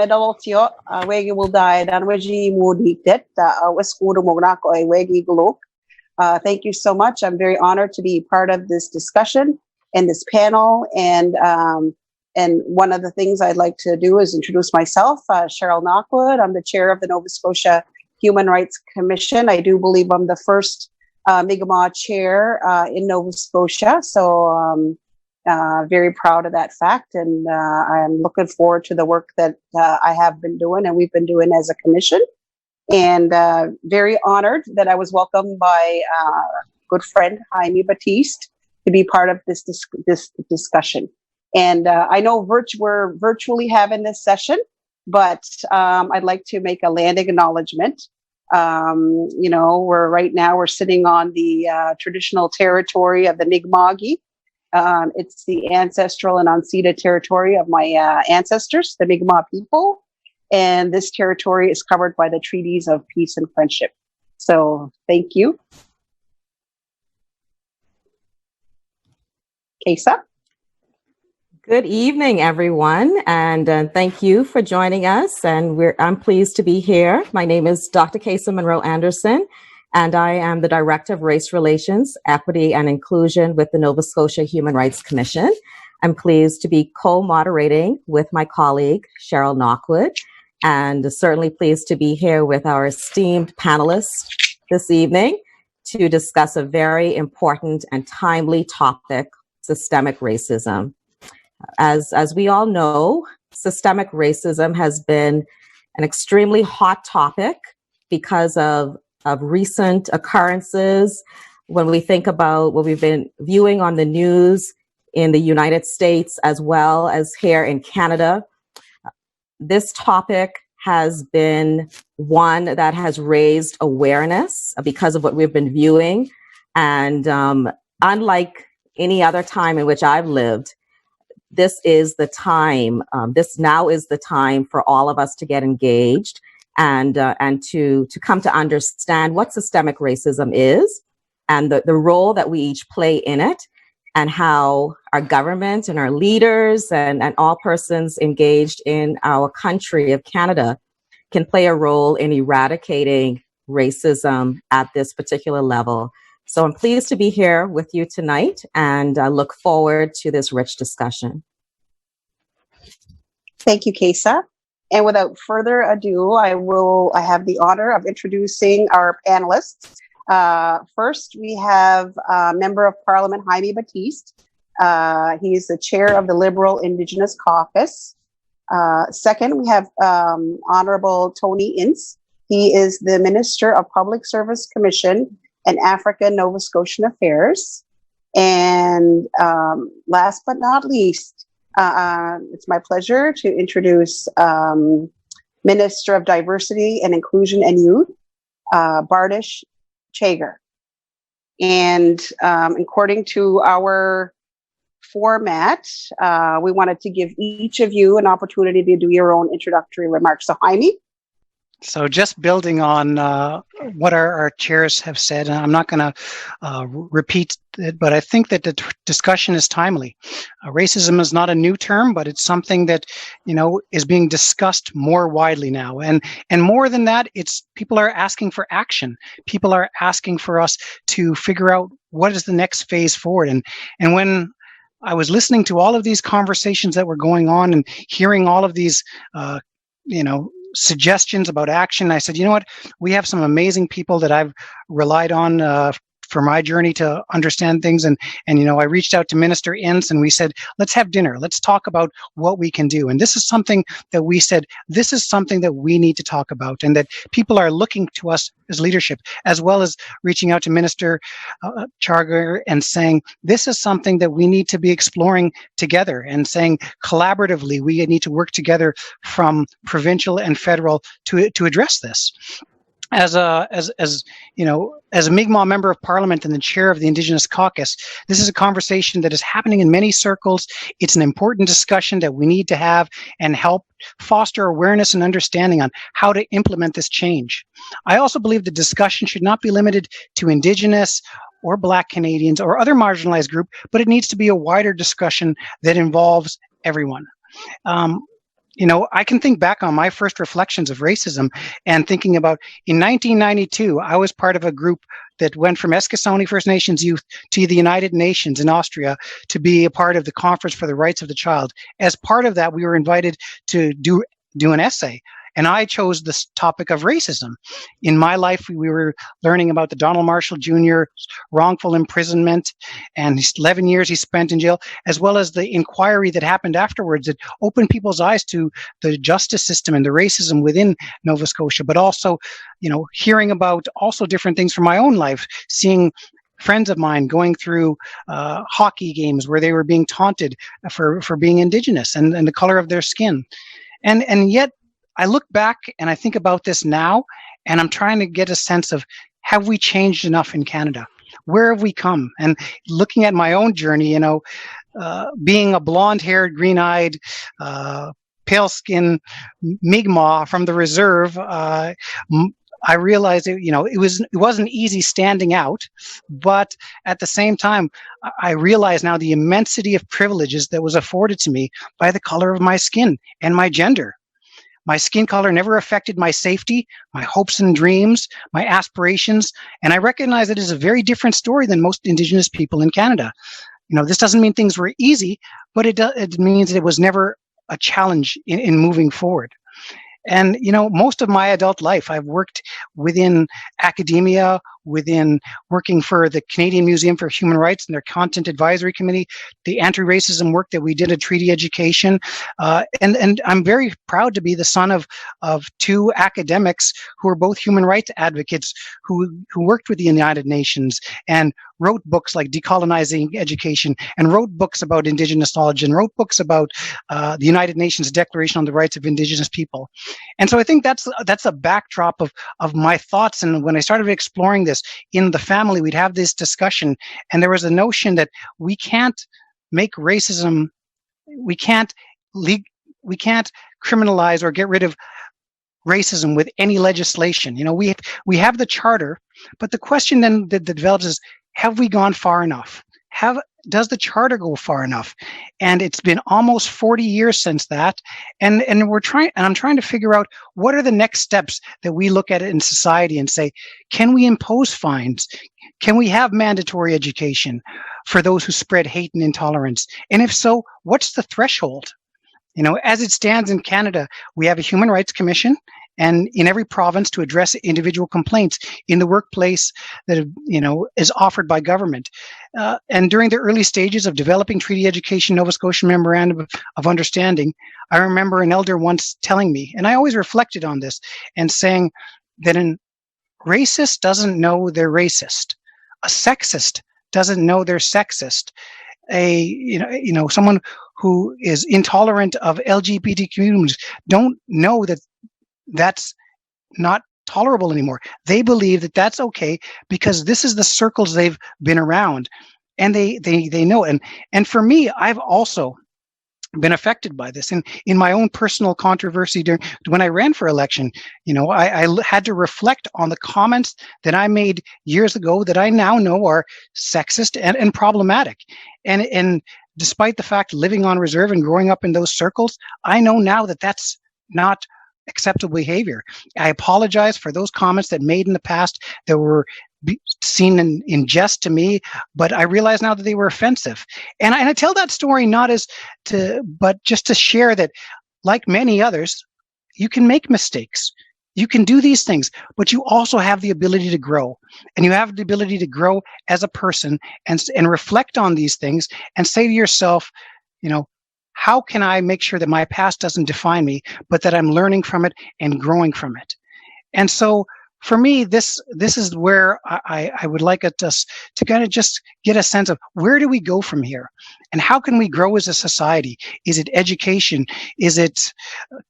medalotio, wegi will die, dan wegi mudiktet, weskudu mognako ay wegi guluk. Thank you so much. I'm very honored to be part of this discussion and this panel. And one of the things I'd like to do is introduce myself, Cheryl Knockwood. I'm the chair of the Nova Scotia Human Rights Commission. I do believe I'm the first Mi'kmaq chair in Nova Scotia. So very proud of that fact. And I'm looking forward to the work that I have been doing and we've been doing as a commission. And very honored that I was welcomed by good friend Jaime Battiste to be part of this discussion. And I know we're virtually having this session, but I'd like to make a landing acknowledgement. We're sitting on the traditional territory of the Mi'kmaq. It's the ancestral and unceded territory of my ancestors, the Mi'kmaq people. And this territory is covered by the treaties of peace and friendship. So thank you. Késa? Good evening, everyone, and thank you for joining us. And I'm pleased to be here. My name is Dr. Késa Munroe-Anderson, and I am the Director of Race Relations, Equity, and Inclusion with the Nova Scotia Human Rights Commission. I'm pleased to be co-moderating with my colleague, Cheryl Knockwood, and certainly pleased to be here with our esteemed panelists this evening to discuss a very important and timely topic, systemic racism. As we all know, systemic racism has been an extremely hot topic because of recent occurrences. When we think about what we've been viewing on the news in the United States as well as here in Canada, this topic has been one that has raised awareness because of what we've been viewing. And unlike any other time in which I've lived, this is the time, this now is the time for all of us to get engaged and to come to understand what systemic racism is and the role that we each play in it, and how our government and our leaders and all persons engaged in our country of Canada can play a role in eradicating racism at this particular level. So I'm pleased to be here with you tonight, and I look forward to this rich discussion. Thank you, Késa. And without further ado, I have the honor of introducing our panelists. First, we have Member of Parliament Jaime Battiste. He's the chair of the Liberal Indigenous Caucus. Second, we have Honorable Tony Ince. He is the Minister of Public Service Commission and African Nova Scotian Affairs. And last but not least, it's my pleasure to introduce Minister of Diversity and Inclusion and Youth, Bardish, Chagger. And according to our format, we wanted to give each of you an opportunity to do your own introductory remarks. So Jaime? So just building on what our chairs have said, and I'm not going to repeat it, but I think that the discussion is timely. Racism is not a new term, but it's something that, is being discussed more widely now. And more than that, it's people are asking for action. People are asking for us to figure out what is the next phase forward. And when I was listening to all of these conversations that were going on and hearing all of these, suggestions about action, I said, you know what, we have some amazing people that I've relied on for my journey to understand things. And I reached out to Minister Ince and we said, let's have dinner. Let's talk about what we can do. And this is something that we said, this is something that we need to talk about, and that people are looking to us as leadership, as well as reaching out to Minister Chagger and saying, this is something that we need to be exploring together, and saying collaboratively, we need to work together from provincial and federal to address this. As a Mi'kmaq member of Parliament and the chair of the Indigenous Caucus, this is a conversation that is happening in many circles. It's an important discussion that we need to have and help foster awareness and understanding on how to implement this change. I also believe the discussion should not be limited to Indigenous or Black Canadians or other marginalized group, but it needs to be a wider discussion that involves everyone. I can think back on my first reflections of racism and thinking about in 1992, I was part of a group that went from Eskasoni First Nations youth to the United Nations in Austria to be a part of the Conference for the Rights of the Child. As part of that, we were invited to do an essay. And I chose this topic of racism. In my life, we were learning about the Donald Marshall Jr. wrongful imprisonment and his 11 years he spent in jail, as well as the inquiry that happened afterwards that opened people's eyes to the justice system and the racism within Nova Scotia, but also, hearing about also different things from my own life, seeing friends of mine going through hockey games where they were being taunted for being Indigenous and the color of their skin. And yet, I look back and I think about this now, and I'm trying to get a sense of, have we changed enough in Canada? Where have we come? And looking at my own journey, being a blonde-haired, green-eyed, pale-skinned Mi'kmaq from the reserve, I realized it wasn't easy standing out, but at the same time, I realize now the immensity of privileges that was afforded to me by the color of my skin and my gender. My skin color never affected my safety, my hopes and dreams, my aspirations, and I recognize it is a very different story than most Indigenous people in Canada. This doesn't mean things were easy, but it means it was never a challenge in moving forward. And, most of my adult life, I've worked within academia, within working for the Canadian Museum for Human Rights and their Content Advisory Committee, the anti-racism work that we did at Treaty Education. And I'm very proud to be the son of two academics who are both human rights advocates who worked with the United Nations and wrote books like Decolonizing Education and wrote books about Indigenous knowledge and wrote books about the United Nations Declaration on the Rights of Indigenous People. And so I think that's a backdrop of my thoughts. And when I started exploring this in the family, we'd have this discussion, and there was a notion that we can't make racism, we can't criminalize or get rid of racism with any legislation. We have the charter, but the question then that develops is, have we gone far enough? Does the charter go far enough? And it's been almost 40 years since that. And I'm trying to figure out what are the next steps that we look at it in society and say, can we impose fines? Can we have mandatory education for those who spread hate and intolerance? And if so, what's the threshold? As it stands in Canada, we have a Human Rights Commission, and in every province to address individual complaints in the workplace that is offered by government. And during the early stages of developing Treaty Education Nova Scotian Memorandum of Understanding, I remember an elder once telling me, and I always reflected on this, and saying that a racist doesn't know they're racist. A sexist doesn't know they're sexist. Someone who is intolerant of LGBT communities don't know that that's not tolerable anymore. They believe that that's okay because this is the circles they've been around, and they know. And for me, I've also been affected by this. And in my own personal controversy when I ran for election, I had to reflect on the comments that I made years ago that I now know are sexist and problematic. And despite the fact living on reserve and growing up in those circles, I know now that that's not acceptable behavior. I apologize for those comments that made in the past that were seen in jest to me, but I realize now that they were offensive. And I tell that story but just to share that, like many others, you can make mistakes. You can do these things, but you also have the ability to grow, and you have the ability to grow as a person and reflect on these things and say to yourself, how can I make sure that my past doesn't define me, but that I'm learning from it and growing from it? And so for me, this is where I would like us to kind of just get a sense of, where do we go from here? And how can we grow as a society? Is it education? Is it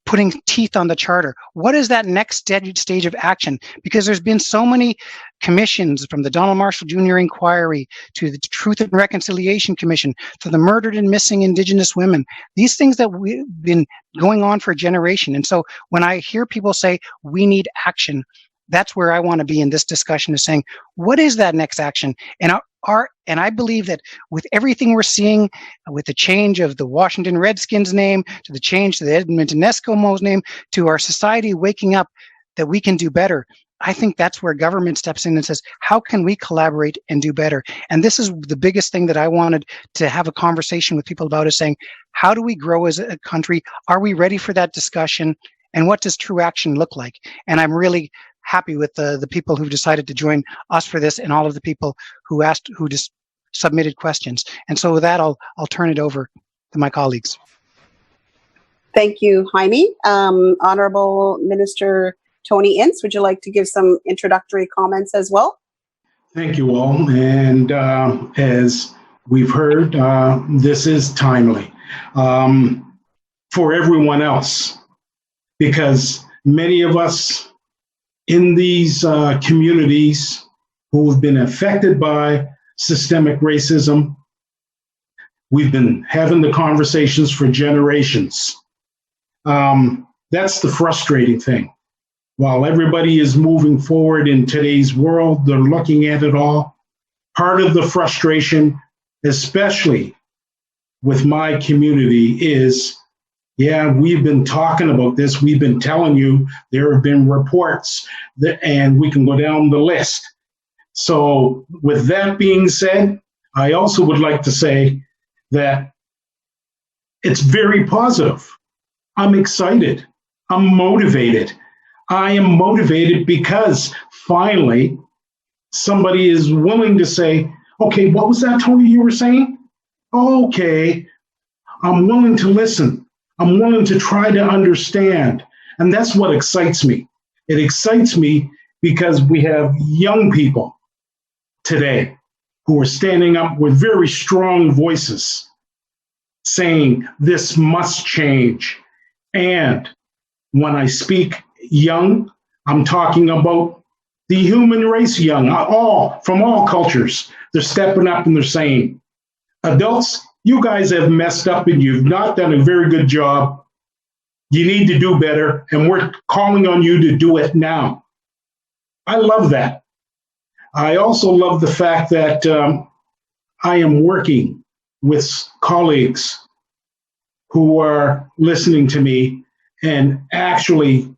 putting teeth on the charter? What is that next stage of action? Because there's been so many commissions, from the Donald Marshall Jr. inquiry to the Truth and Reconciliation Commission to the Murdered and Missing Indigenous Women, these things that we've been going on for a generation. And so when I hear people say we need action, that's where I want to be in this discussion, is saying, what is that next action? And and I believe that with everything we're seeing, with the change of the Washington Redskins name, to the change to the Edmonton Eskimos name, to our society waking up, that we can do better. I think that's where government steps in and says, how can we collaborate and do better? And this is the biggest thing that I wanted to have a conversation with people about, is saying, how do we grow as a country? Are we ready for that discussion? And what does true action look like? And I'm really happy with the people who've decided to join us for this, and all of the people who just submitted questions. And so with that, I'll turn it over to my colleagues. Thank you, Jaime. Honorable Minister Tony Ince, would you like to give some introductory comments as well? Thank you all. And as we've heard, this is timely for everyone else, because many of us in these communities who have been affected by systemic racism, we've been having the conversations for generations. That's the frustrating thing. While everybody is moving forward in today's world, they're looking at it all. Part of the frustration, especially with my community, is, yeah, we've been talking about this. We've been telling you, there have been reports, and we can go down the list. So with that being said, I also would like to say that it's very positive. I'm excited. I'm motivated. I am motivated because finally somebody is willing to say, okay, what was that, Tony, you were saying? Okay, I'm willing to listen. I'm willing to try to understand. And that's what excites me. It excites me because we have young people today who are standing up with very strong voices saying this must change. And when I speak young, I'm talking about the human race young, from all cultures. They're stepping up and they're saying, adults, you guys have messed up and you've not done a very good job. You need to do better, and we're calling on you to do it now. I love that. I also love the fact that I am working with colleagues who are listening to me and actually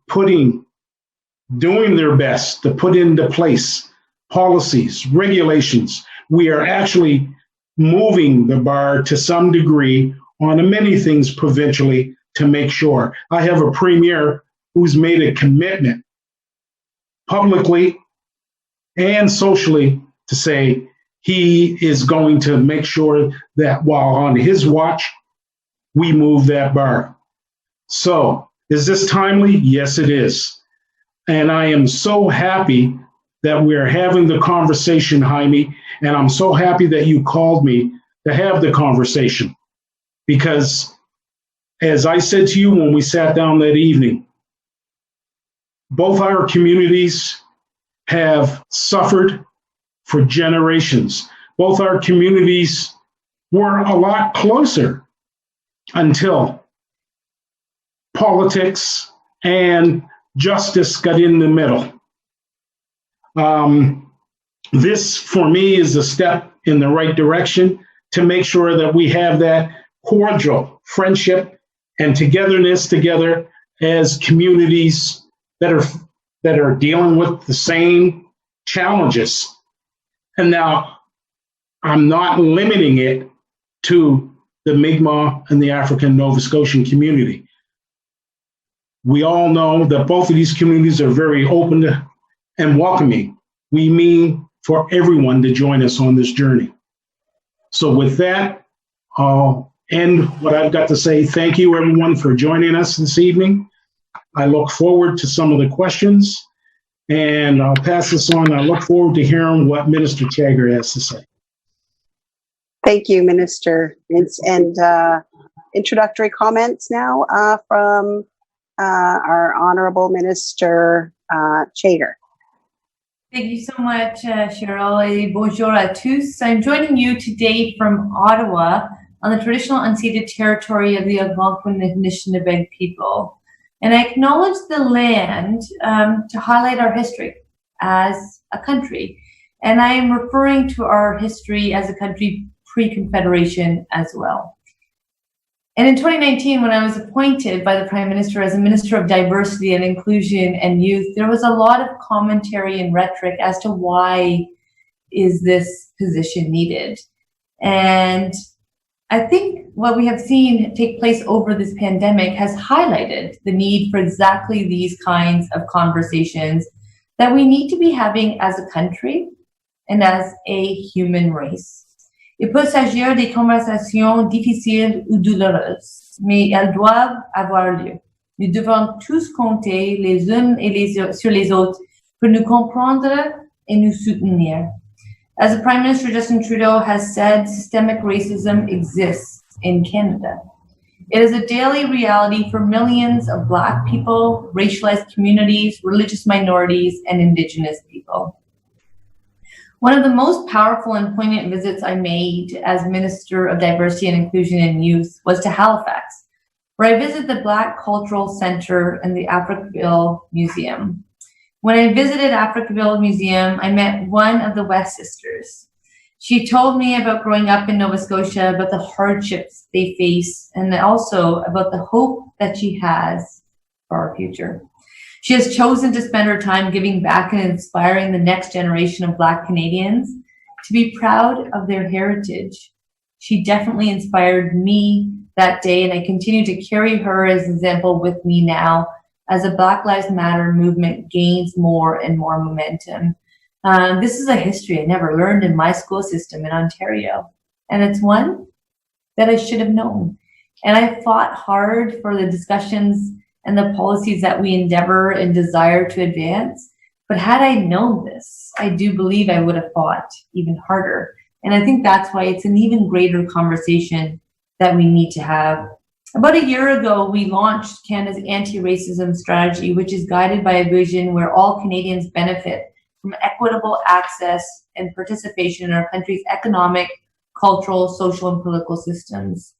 doing their best to put into place policies, regulations. We are actually moving the bar to some degree on many things provincially to make sure. I have a premier who's made a commitment publicly and socially to say he is going to make sure that while on his watch, we move that bar. So, is this timely? Yes, it is. And I am so happy that we're having the conversation, Jaime, and I'm so happy that you called me to have the conversation. Because as I said to you when we sat down that evening, both our communities have suffered for generations. Both our communities were a lot closer until politics and justice got in the middle. This, for me, is a step in the right direction to make sure that we have that cordial friendship and togetherness together as communities that are dealing with the same challenges. And now I'm not limiting it to the Mi'kmaq and the African Nova Scotian community. We all know that both of these communities are very open to and welcoming. We mean for everyone to join us on this journey. So with that, I'll end what I've got to say. Thank you, everyone, for joining us this evening. I look forward to some of the questions, and I'll pass this on. I look forward to hearing what Minister Chagger has to say. Thank you, Minister Ince. And introductory comments now from our Honorable Minister Chagger. Thank you so much, Cheryl. Et bonjour à tous. I'm joining you today from Ottawa on the traditional unceded territory of the Algonquin Anishinaabe people. And I acknowledge the land to highlight our history as a country. And I am referring to our history as a country pre-Confederation as well. And in 2019, when I was appointed by the Prime Minister as a Minister of Diversity and Inclusion and Youth, there was a lot of commentary and rhetoric as to why is this position needed. And I think what we have seen take place over this pandemic has highlighted the need for exactly these kinds of conversations that we need to be having as a country and as a human race. Il peut s'agir des conversations difficiles ou douloureuses, mais elles doivent avoir lieu. Nous devons tous compter les uns et sur les autres pour nous comprendre et nous soutenir. As the Prime Minister Justin Trudeau has said, systemic racism exists in Canada. It is a daily reality for millions of Black people, racialized communities, religious minorities, and Indigenous people. One of the most powerful and poignant visits I made as Minister of Diversity and Inclusion and Youth was to Halifax, where I visited the Black Cultural Center and the Africville Museum. When I visited Africville Museum, I met one of the West sisters. She told me about growing up in Nova Scotia, about the hardships they face, and also about the hope that she has for our future. She has chosen to spend her time giving back and inspiring the next generation of Black Canadians to be proud of their heritage. She definitely inspired me that day, and I continue to carry her as an example with me now as the Black Lives Matter movement gains more and more momentum. This is a history I never learned in my school system in Ontario, and it's one that I should have known. And I fought hard for the discussions and the policies that we endeavor and desire to advance. But had I known this, I do believe I would have fought even harder. And I think that's why it's an even greater conversation that we need to have. About a year ago, we launched Canada's anti-racism strategy, which is guided by a vision where all Canadians benefit from equitable access and participation in our country's economic, cultural, social, and political systems.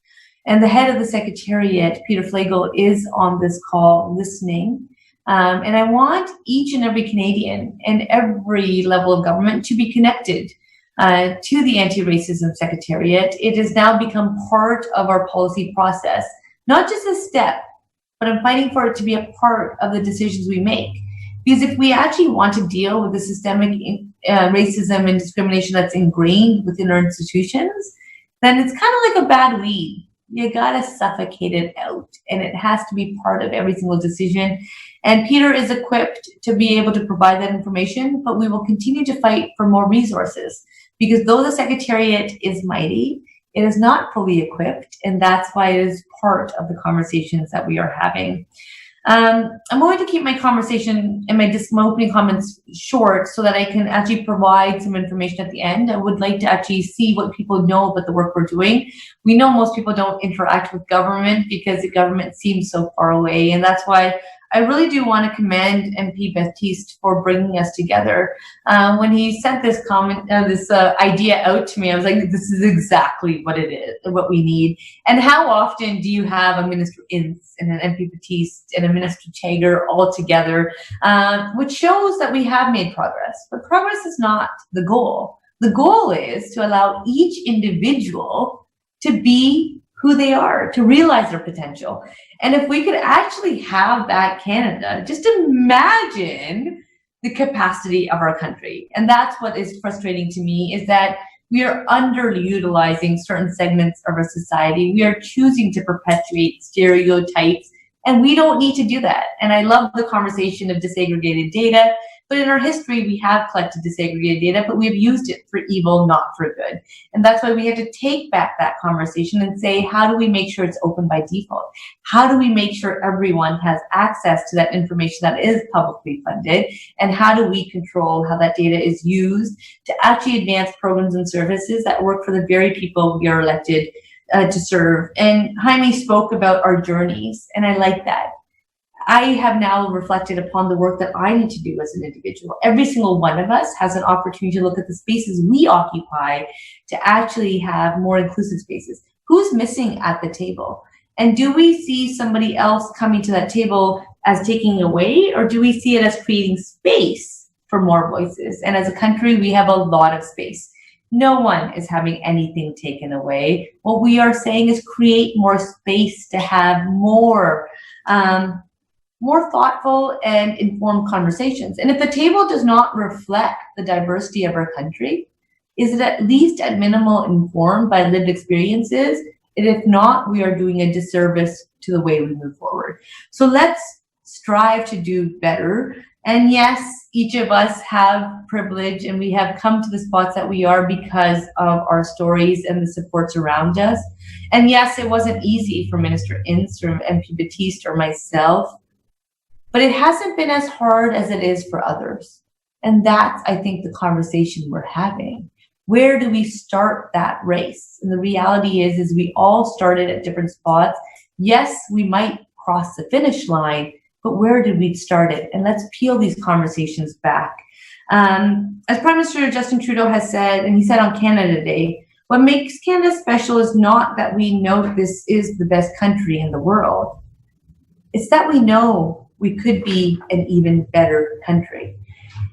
And the head of the Secretariat, Peter Flegel, is on this call listening. And I want each and every Canadian and every level of government to be connected to the Anti-Racism Secretariat. It has now become part of our policy process, not just a step, but I'm fighting for it to be a part of the decisions we make. Because if we actually want to deal with the systemic racism and discrimination that's ingrained within our institutions, then it's kind of like a bad weed. You gotta suffocate it out, and it has to be part of every single decision. And Peter is equipped to be able to provide that information, but we will continue to fight for more resources, because though the Secretariat is mighty, it is not fully equipped, and that's why it is part of the conversations that we are having. I'm going to keep my conversation and my opening comments short so that I can actually provide some information at the end. I would like to actually see what people know about the work we're doing. We know most people don't interact with government because the government seems so far away, and that's why I really do want to commend MP Battiste for bringing us together. When he sent this comment, this idea out to me, I was like, this is exactly what it is, what we need. And how often do you have a Minister Ince and an MP Battiste and a Minister Chagger all together, which shows that we have made progress. But progress is not the goal. The goal is to allow each individual to be who they are, to realize their potential. And if we could actually have that Canada, just imagine the capacity of our country. And that's what is frustrating to me, is that we are underutilizing certain segments of our society. We are choosing to perpetuate stereotypes, and we don't need to do that. And I love the conversation of disaggregated data, but in our history, we have collected disaggregated data, but we've used it for evil, not for good. And that's why we have to take back that conversation and say, how do we make sure it's open by default? How do we make sure everyone has access to that information that is publicly funded? And how do we control how that data is used to actually advance programs and services that work for the very people we are elected to serve? And Jaime spoke about our journeys, and I like that. I have now reflected upon the work that I need to do as an individual. Every single one of us has an opportunity to look at the spaces we occupy to actually have more inclusive spaces. Who's missing at the table? And do we see somebody else coming to that table as taking away, or do we see it as creating space for more voices. And as a country, we have a lot of space. No one is having anything taken away. What we are saying is create more space to have more thoughtful and informed conversations. And if the table does not reflect the diversity of our country, is it at least at minimal informed by lived experiences? And if not, we are doing a disservice to the way we move forward. So let's strive to do better. And yes, each of us have privilege, and we have come to the spots that we are because of our stories and the supports around us. And yes, it wasn't easy for Minister Ince or MP Battiste or myself, but it hasn't been as hard as it is for others. And that's, I think, the conversation we're having. Where do we start that race? And the reality is we all started at different spots. Yes, we might cross the finish line, but where did we start it? And let's peel these conversations back. As Prime Minister Justin Trudeau has said, and he said on Canada Day, what makes Canada special is not that we know this is the best country in the world. It's that we know we could be an even better country.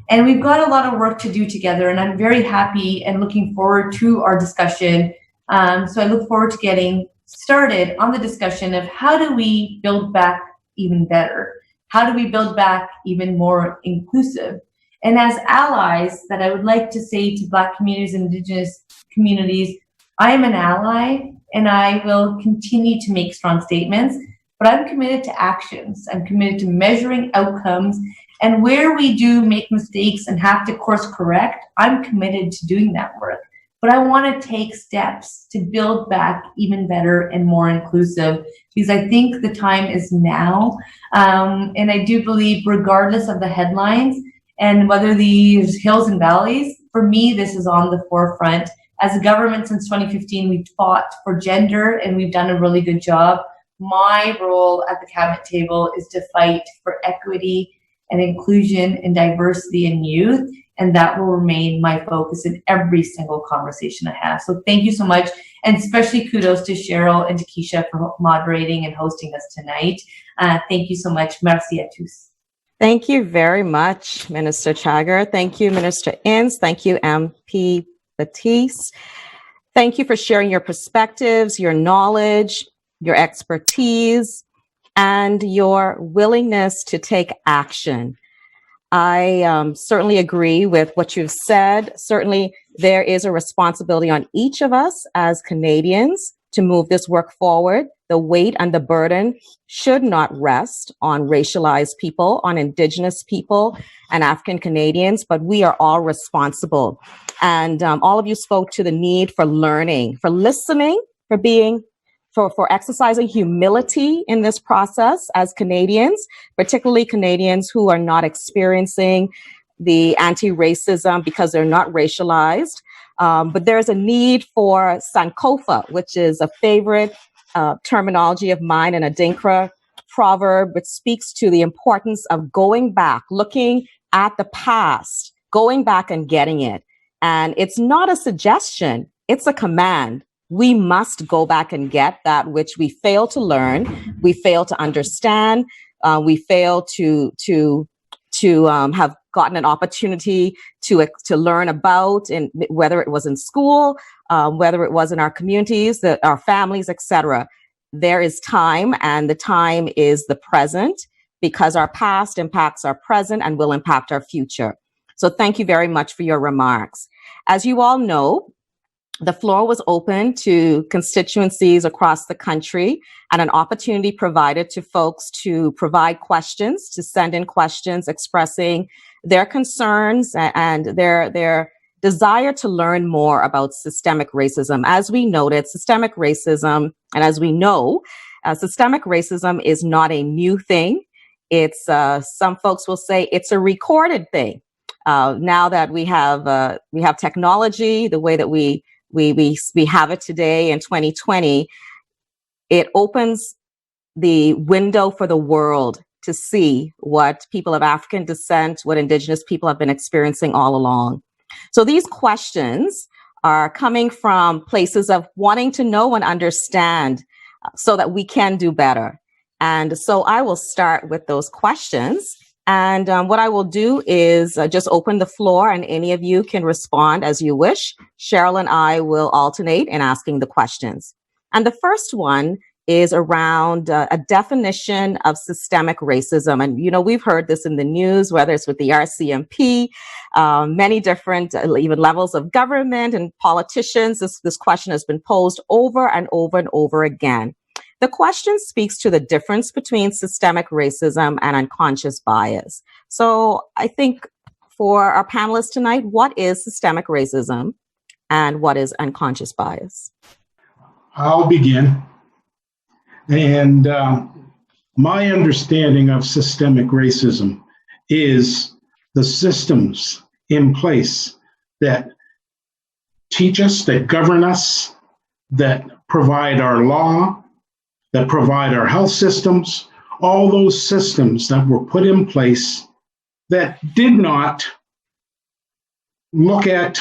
And we've got a lot of work to do together, and I'm very happy and looking forward to our discussion. So I look forward to getting started on the discussion of how do we build back even better? How do we build back even more inclusive? And as allies, that I would like to say to Black communities and Indigenous communities, I am an ally, and I will continue to make strong statements, but I'm committed to actions. I'm committed to measuring outcomes, and where we do make mistakes and have to course correct, I'm committed to doing that work. But I want to take steps to build back even better and more inclusive, because I think the time is now. And I do believe, regardless of the headlines and whether these hills and valleys, for me, this is on the forefront. As a government since 2015, we've fought for gender, and we've done a really good job. My role at the cabinet table is to fight for equity and inclusion and diversity in youth. And that will remain my focus in every single conversation I have. So thank you so much. And especially kudos to Cheryl and to Késa for moderating and hosting us tonight. Thank you so much. Merci à tous. Thank you very much, Minister Chagger. Thank you, Minister Ince. Thank you, MP Battiste. Thank you for sharing your perspectives, your knowledge, your expertise, and your willingness to take action. I certainly agree with what you've said. Certainly, there is a responsibility on each of us as Canadians to move this work forward. The weight and the burden should not rest on racialized people, on Indigenous people and African Canadians, but we are all responsible. And all of you spoke to the need for learning, for listening, for exercising humility in this process as Canadians, particularly Canadians who are not experiencing the anti-racism because they're not racialized. But there's a need for Sankofa, which is a favorite terminology of mine, and a Dinkra proverb, which speaks to the importance of going back, looking at the past, going back and getting it. And it's not a suggestion, it's a command. We must go back and get that which we fail to learn, we fail to understand, we fail to have gotten an opportunity to learn about, in whether it was in school, whether it was in our communities, our families, etc. There is time, and the time is the present, because our past impacts our present and will impact our future. So thank you very much for your remarks. As you all know, the floor was open to constituencies across the country, and an opportunity provided to folks to provide questions, to send in questions expressing their concerns and their desire to learn more about systemic racism. As we noted, systemic racism, and as we know, systemic racism is not a new thing. It's some folks will say it's a recorded thing. Now that we have technology, the way that we have it today in 2020, it opens the window for the world to see what people of African descent, what Indigenous people have been experiencing all along. So these questions are coming from places of wanting to know and understand so that we can do better. And so I will start with those questions. And what I will do is just open the floor and any of you can respond as you wish. Cheryl and I will alternate in asking the questions. And the first one is around a definition of systemic racism. And, you know, we've heard this in the news, whether it's with the RCMP, many different even levels of government and politicians. This question has been posed over and over and over again. The question speaks to the difference between systemic racism and unconscious bias. So I think for our panelists tonight, what is systemic racism and what is unconscious bias? I'll begin. And my understanding of systemic racism is the systems in place that teach us, that govern us, that provide our law, that provide our health systems, all those systems that were put in place that did not look at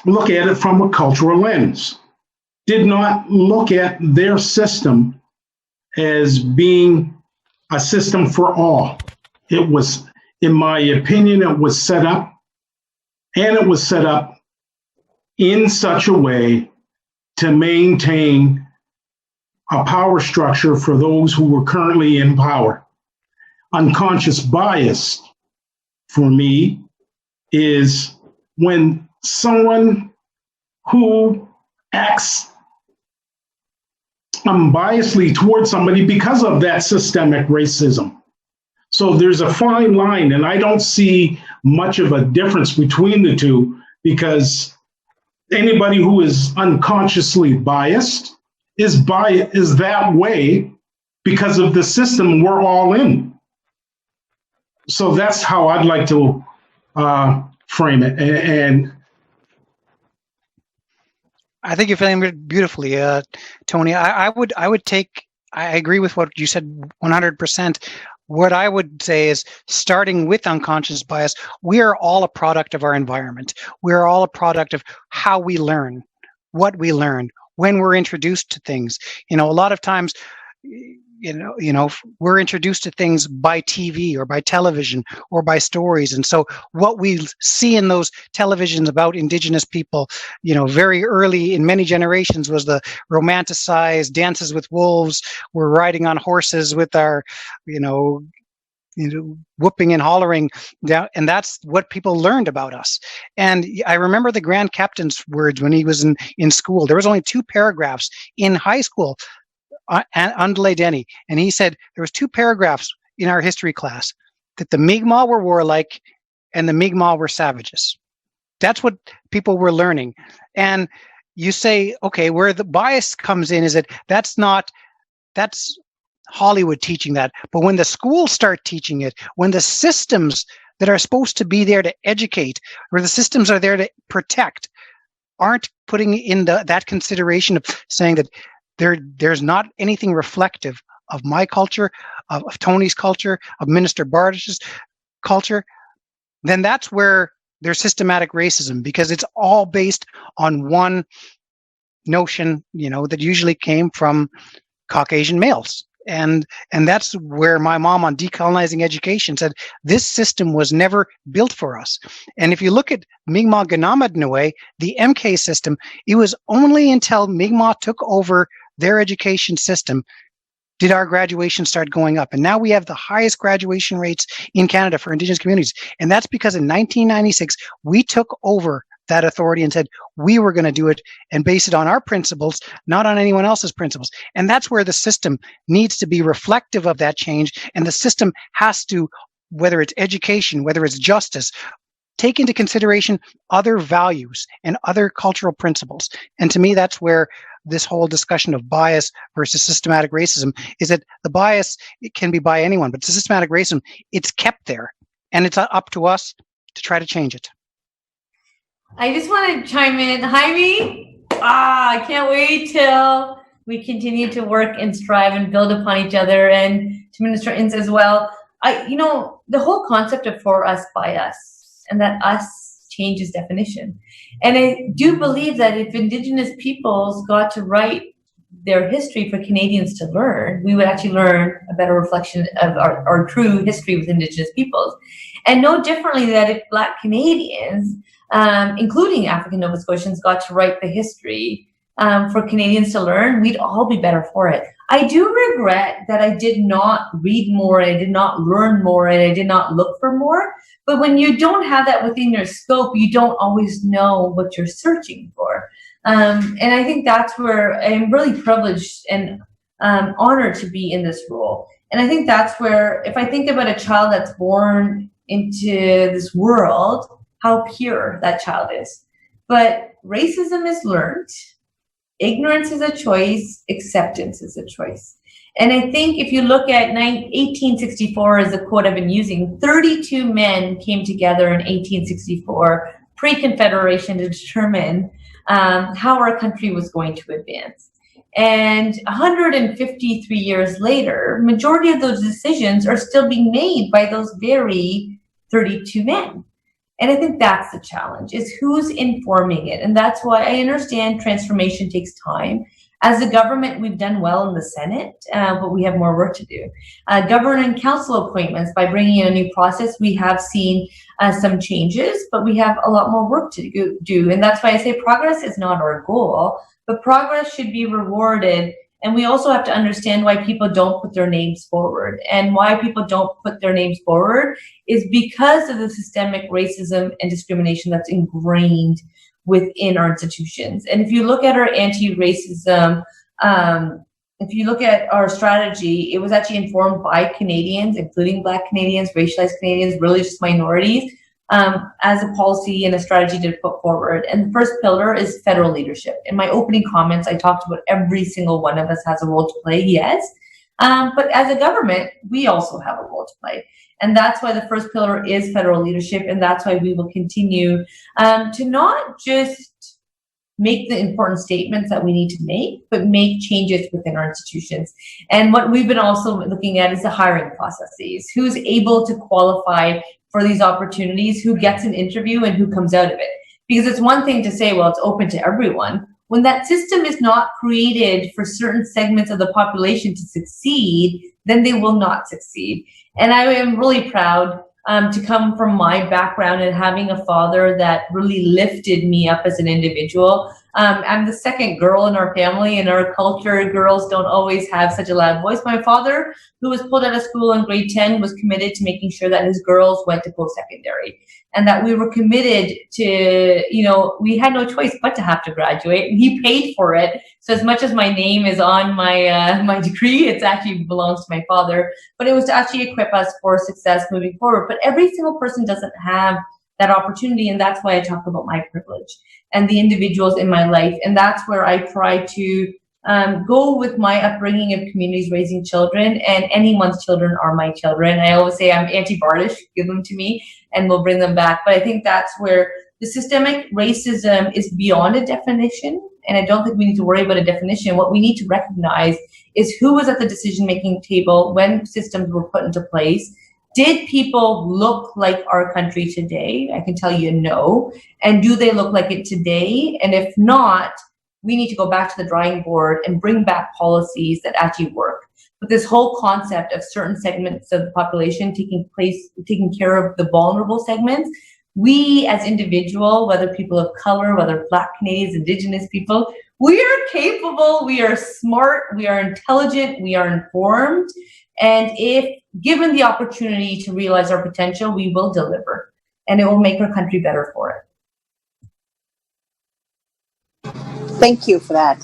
it from a cultural lens, did not look at their system as being a system for all. It was, in my opinion, it was set up, and it was set up in such a way to maintain a power structure for those who were currently in power. Unconscious bias, for me, is when someone who acts unbiasedly towards somebody because of that systemic racism. So there's a fine line, and I don't see much of a difference between the two, because anybody who is unconsciously biased is that way because of the system we're all in. So that's how I'd like to frame it. And I think you're feeling it beautifully, Tony. I agree with what you said 100%. What I would say is, starting with unconscious bias, we are all a product of our environment. We're all a product of how we learn, what we learn, when we're introduced to things. You know, a lot of times, we're introduced to things by TV or by television or by stories. And so what we see in those televisions about Indigenous people, very early in many generations, was the romanticized dances with wolves. We're riding on horses with our, whooping and hollering down, and that's what people learned about us. And I remember the Grand Captain's words when he was in school. There was only 2 paragraphs in high school, Undley Denny, and he said there was 2 paragraphs in our history class that the Mi'kmaq were warlike and the Mi'kmaq were savages. That's what people were learning. And you say, okay, where the bias comes in is that that's Hollywood teaching that. But when the schools start teaching it, when the systems that are supposed to be there to educate, or the systems are there to protect, aren't putting in that consideration of saying that there's not anything reflective of my culture, of Tony's culture, of Minister Bardish's culture, then that's where there's systematic racism, because it's all based on one notion, that usually came from Caucasian males. And that's where my mom on decolonizing education said, this system was never built for us. And if you look at Mi'kmaq Ganamad, the MK system, it was only until Mi'kmaq took over their education system did our graduation start going up. And now we have the highest graduation rates in Canada for Indigenous communities. And that's because in 1996, we took over that authority and said we were going to do it and base it on our principles, not on anyone else's principles. And that's where the system needs to be reflective of that change. And the system has to, whether it's education, whether it's justice, take into consideration other values and other cultural principles. And to me, that's where this whole discussion of bias versus systematic racism is, that the bias, it can be by anyone, but the systematic racism, it's kept there. And it's up to us to try to change it. I just want to chime in. Jaime, I can't wait till we continue to work and strive and build upon each other, and to Minister Ince as well. The whole concept of for us, by us, and that us changes definition. And I do believe that if Indigenous peoples got to write their history for Canadians to learn, we would actually learn a better reflection of our true history with Indigenous peoples. And no differently that if Black Canadians, including African Nova Scotians, got to write the history for Canadians to learn, we'd all be better for it. I do regret that I did not read more, and I did not learn more, and I did not look for more. But when you don't have that within your scope, you don't always know what you're searching for. And I think that's where I'm really privileged and honored to be in this role. And I think that's where, if I think about a child that's born into this world, how pure that child is. But racism is learned. Ignorance is a choice. Acceptance is a choice. And I think if you look at 1864 as the quote I've been using, 32 men came together in 1864, pre-Confederation, to determine how our country was going to advance. And 153 years later, majority of those decisions are still being made by those very 32 men. And I think that's the challenge, is who's informing it. And that's why I understand transformation takes time. As a government, we've done well in the Senate, but we have more work to do. Government council appointments, by bringing in a new process, we have seen some changes, but we have a lot more work to do. And that's why I say progress is not our goal, but progress should be rewarded. And we also have to understand why people don't put their names forward. And why people don't put their names forward is because of the systemic racism and discrimination that's ingrained within our institutions. And if you look at our anti-racism, if you look at our strategy, it was actually informed by Canadians, including Black Canadians, racialized Canadians, religious minorities, as a policy and a strategy to put forward. And the first pillar is federal leadership. In my opening comments, I talked about every single one of us has a role to play, yes. But as a government, we also have a role to play. And that's why the first pillar is federal leadership. And that's why we will continue to not just make the important statements that we need to make, but make changes within our institutions. And what we've been also looking at is the hiring processes. Who's able to qualify for these opportunities, who gets an interview, and who comes out of it. Because it's one thing to say, well, it's open to everyone. When that system is not created for certain segments of the population to succeed, then they will not succeed. And I am really proud to come from my background and having a father that really lifted me up as an individual. I'm the second girl in our family. In our culture, girls don't always have such a loud voice. My father, who was pulled out of school in grade 10, was committed to making sure that his girls went to post-secondary, and that we were committed to, we had no choice but to have to graduate, and he paid for it. So as much as my name is on my my degree, it actually belongs to my father, but it was to actually equip us for success moving forward. But every single person doesn't have that opportunity, and that's why I talk about my privilege and the individuals in my life. And that's where I try to go with my upbringing of communities raising children, and anyone's children are my children. I always say I'm anti-Bardish, give them to me and we'll bring them back. But I think that's where the systemic racism is beyond a definition, and I don't think we need to worry about a definition. What we need to recognize is who was at the decision-making table when systems were put into place. Did people look like our country today? I can tell you no. And do they look like it today? And if not, we need to go back to the drawing board and bring back policies that actually work. But this whole concept of certain segments of the population taking care of the vulnerable segments, we as individuals, whether people of color, whether Black Canadians, Indigenous people, we are capable, we are smart, we are intelligent, we are informed. And if given the opportunity to realize our potential, we will deliver, and it will make our country better for it. Thank you for that.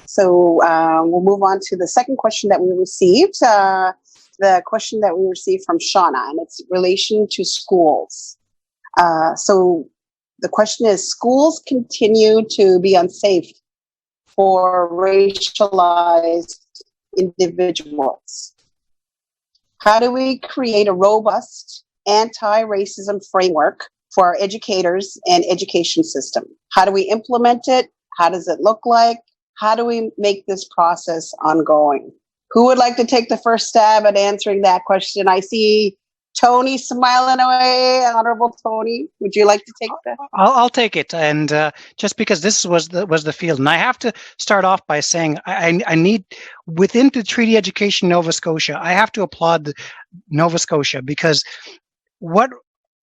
So we'll move on to the second question that we received, the question that we received from Shauna, and it's in relation to schools. So the question is, schools continue to be unsafe for racialized individuals. How do we create a robust anti-racism framework for our educators and education system? How do we implement it? How does it look like? How do we make this process ongoing? Who would like to take the first stab at answering that question? I see Tony smiling away. Honorable Tony, would you like to take that? I'll take it, and just because this was the field, and I have to start off by saying I need, within the Treaty Education Nova Scotia, I have to applaud Nova Scotia, because what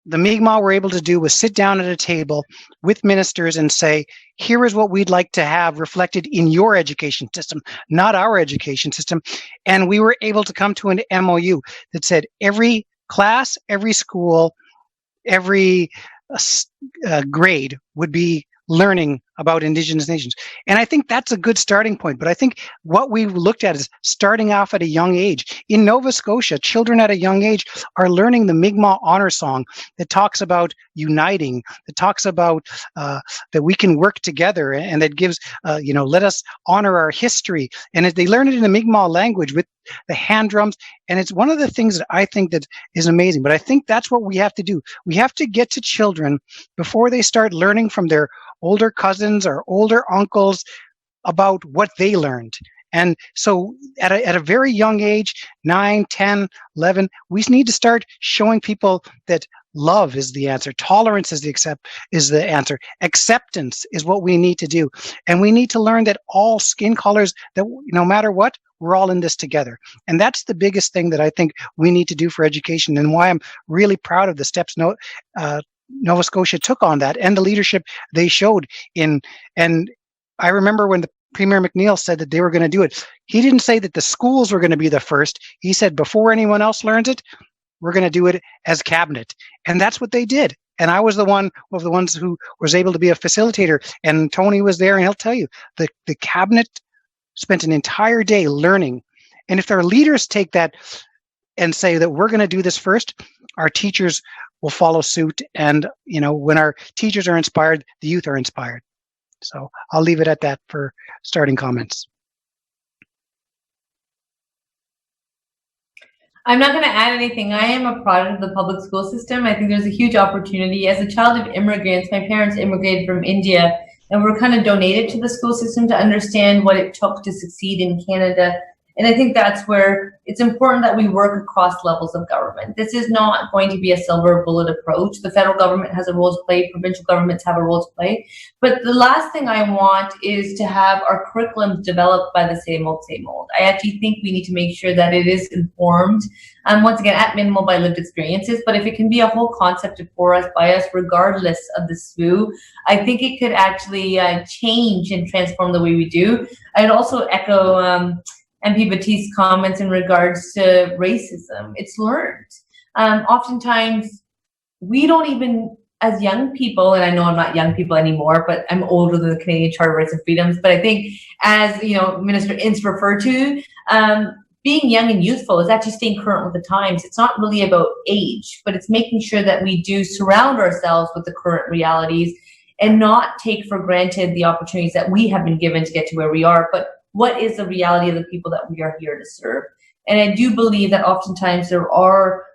the Mi'kmaq were able to do was sit down at a table with ministers and say, here is what we'd like to have reflected in your education system, not our education system. And we were able to come to an MOU that said every class, every school, every grade would be learning about Indigenous nations. And I think that's a good starting point. But I think what we looked at is starting off at a young age. In Nova Scotia, children at a young age are learning the Mi'kmaq honor song that talks about uniting, that talks about that we can work together, and that gives, let us honor our history. And they learn it in the Mi'kmaq language with the hand drums. And it's one of the things that I think that is amazing. But I think that's what we have to do. We have to get to children before they start learning from their older cousins or older uncles about what they learned. And so at a very young age, 9, 10, 11, we need to start showing people that love is the answer. Tolerance is the answer. Acceptance is what we need to do. And we need to learn that all skin colors, that no matter what, we're all in this together. And that's the biggest thing that I think we need to do for education, and why I'm really proud of the steps Nova Scotia took on that, and the leadership they showed in. And I remember when the Premier McNeil said that they were going to do it, he didn't say that the schools were going to be the first. He said, before anyone else learns it, we're going to do it as cabinet. And that's what they did. And I was one of the ones who was able to be a facilitator. And Tony was there, and he'll tell you, the cabinet spent an entire day learning. And if their leaders take that and say that we're going to do this first, our teachers will follow suit. And, when our teachers are inspired, the youth are inspired. So I'll leave it at that for starting comments. I'm not going to add anything. I am a product of the public school system. I think there's a huge opportunity. As a child of immigrants, my parents immigrated from India, and were kind of donated to the school system to understand what it took to succeed in Canada. And I think that's where it's important that we work across levels of government. This is not going to be a silver bullet approach. The federal government has a role to play, provincial governments have a role to play. But the last thing I want is to have our curriculums developed by the same old, same old. I actually think we need to make sure that it is informed, once again, at minimal by lived experiences. But if it can be a whole concept for us, by us, regardless of the SWU, I think it could actually change and transform the way we do. I'd also echo MP Battiste's comments in regards to racism. It's learned. Oftentimes, we don't even, as young people, and I know I'm not young people anymore, but I'm older than the Canadian Charter of Rights and Freedoms, but I think, as Minister Ince referred to, being young and youthful is actually staying current with the times. It's not really about age, but it's making sure that we do surround ourselves with the current realities and not take for granted the opportunities that we have been given to get to where we are, but what is the reality of the people that we are here to serve. And I do believe that oftentimes there are,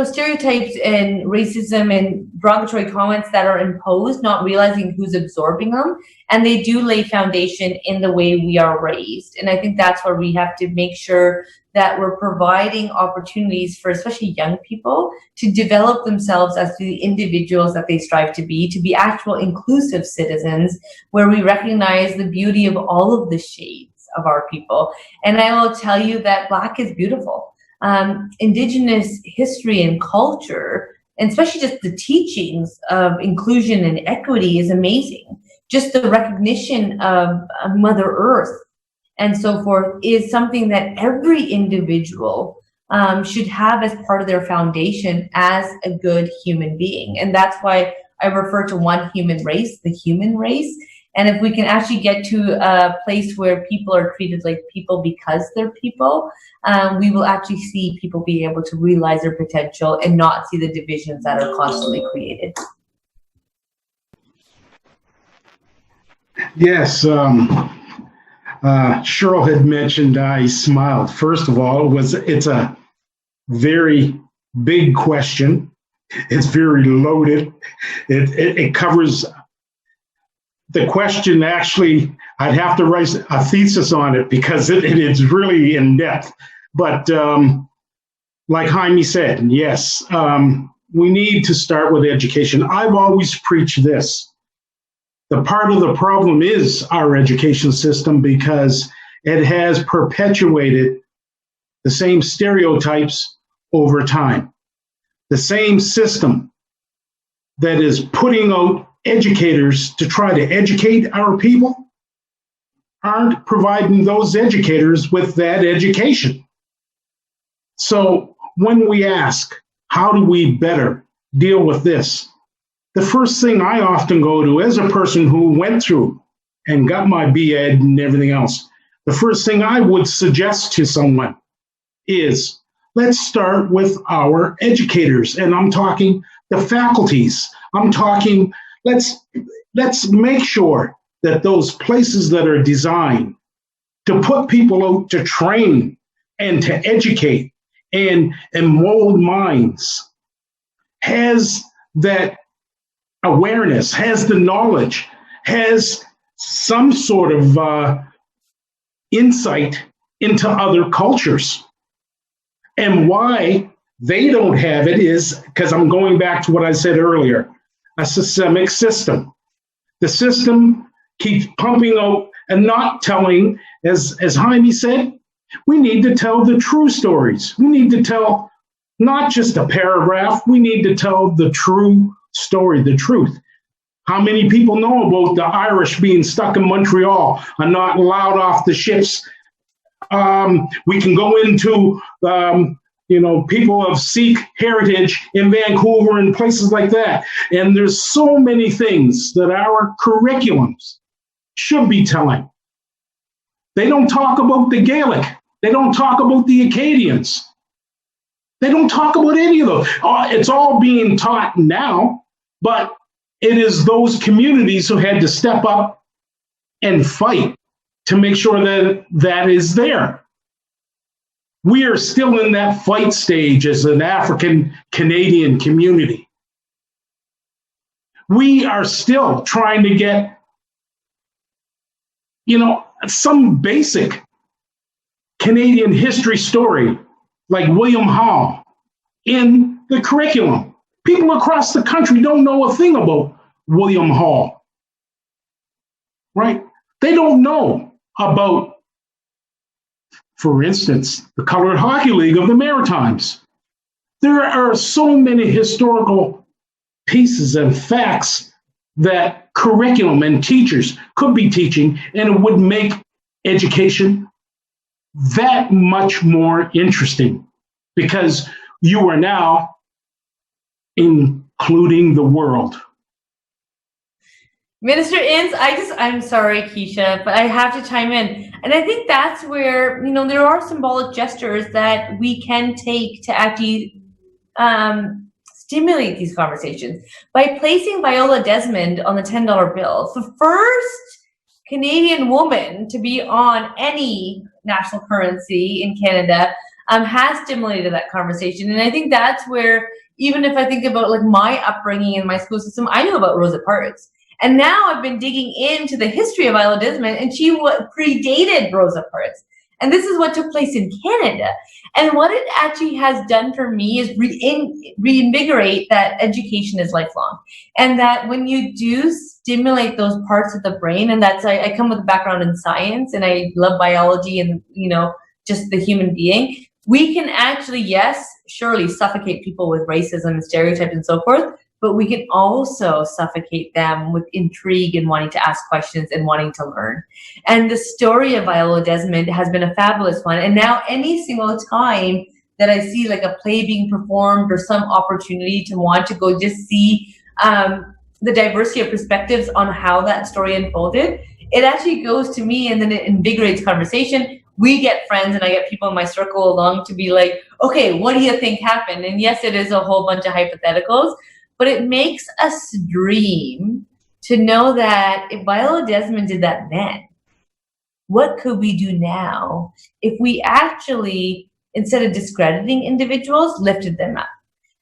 stereotypes and racism and derogatory comments that are imposed, not realizing who's absorbing them. And they do lay foundation in the way we are raised. And I think that's where we have to make sure that we're providing opportunities for especially young people to develop themselves as the individuals that they strive to be actual inclusive citizens, where we recognize the beauty of all of the shades of our people. And I will tell you that Black is beautiful. Indigenous history and culture, and especially just the teachings of inclusion and equity, is amazing. Just the recognition of Mother Earth and so forth is something that every individual should have as part of their foundation as a good human being. And that's why I refer to one human race, the human race. And if we can actually get to a place where people are treated like people because they're people, we will actually see people be able to realize their potential and not see the divisions that are constantly created. Yes, Cheryl had mentioned I smiled. First of all, it's a very big question. It's very loaded. It covers the question. Actually, I'd have to write a thesis on it because it's really in depth. But like Jaime said, yes, we need to start with education. I've always preached this. The part of the problem is our education system, because it has perpetuated the same stereotypes over time. The same system that is putting out educators to try to educate our people aren't providing those educators with that education. So when we ask, how do we better deal with this? The first thing I often go to, as a person who went through and got my BEd and everything else, the first thing I would suggest to someone is, let's start with our educators. And I'm talking the faculties. I'm talking, let's make sure that those places that are designed to put people out to train and to educate and mold minds has that awareness, has the knowledge, has some sort of insight into other cultures. And why they don't have it is because I'm going back to what I said earlier, a systemic system. The system keeps pumping out and not telling, as Jaime said, we need to tell the true stories. We need to tell not just a paragraph, we need to tell the true story, the truth. How many people know about the Irish being stuck in Montreal and not allowed off the ships? We can go into, people of Sikh heritage in Vancouver and places like that. And there's so many things that our curriculums should be telling. They don't talk about the Gaelic. They don't talk about the Acadians. They don't talk about any of those. It's all being taught now, but it is those communities who had to step up and fight to make sure that that is there. We are still in that fight stage as an African Canadian community. We are still trying to get, some basic Canadian history story like William Hall in the curriculum. People across the country don't know a thing about William Hall, right? They don't know about, for instance, the Colored Hockey League of the Maritimes. There are so many historical pieces and facts that curriculum and teachers could be teaching, and it would make education that much more interesting because you are now including the world. Minister Ince, I'm sorry, Késa, but I have to chime in. And I think that's where, there are symbolic gestures that we can take to actually stimulate these conversations. By placing Viola Desmond on the $10 bill, the first Canadian woman to be on any national currency in Canada, has stimulated that conversation. And I think that's where, even if I think about like my upbringing in my school system, I knew about Rosa Parks. And now I've been digging into the history of Viola Desmond, and she predated Rosa Parks. And this is what took place in Canada. And what it actually has done for me is reinvigorate that education is lifelong. And that when you do stimulate those parts of the brain, and that's, I come with a background in science, and I love biology and, just the human being, we can actually, yes, surely suffocate people with racism and stereotypes and so forth, but we can also suffocate them with intrigue and wanting to ask questions and wanting to learn. And the story of Viola Desmond has been a fabulous one. And now any single time that I see like a play being performed or some opportunity to want to go just see the diversity of perspectives on how that story unfolded, it actually goes to me and then it invigorates conversation. We get friends and I get people in my circle along to be like, okay, what do you think happened? And yes, it is a whole bunch of hypotheticals, but it makes us dream to know that if Viola Desmond did that then, what could we do now if we actually, instead of discrediting individuals, lifted them up?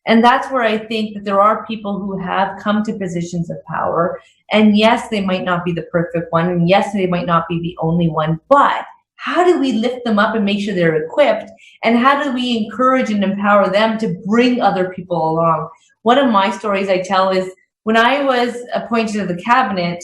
And that's where I think that there are people who have come to positions of power. And yes, they might not be the perfect one. And yes, they might not be the only one. But how do we lift them up and make sure they're equipped? And how do we encourage and empower them to bring other people along? One of my stories I tell is when I was appointed to the cabinet,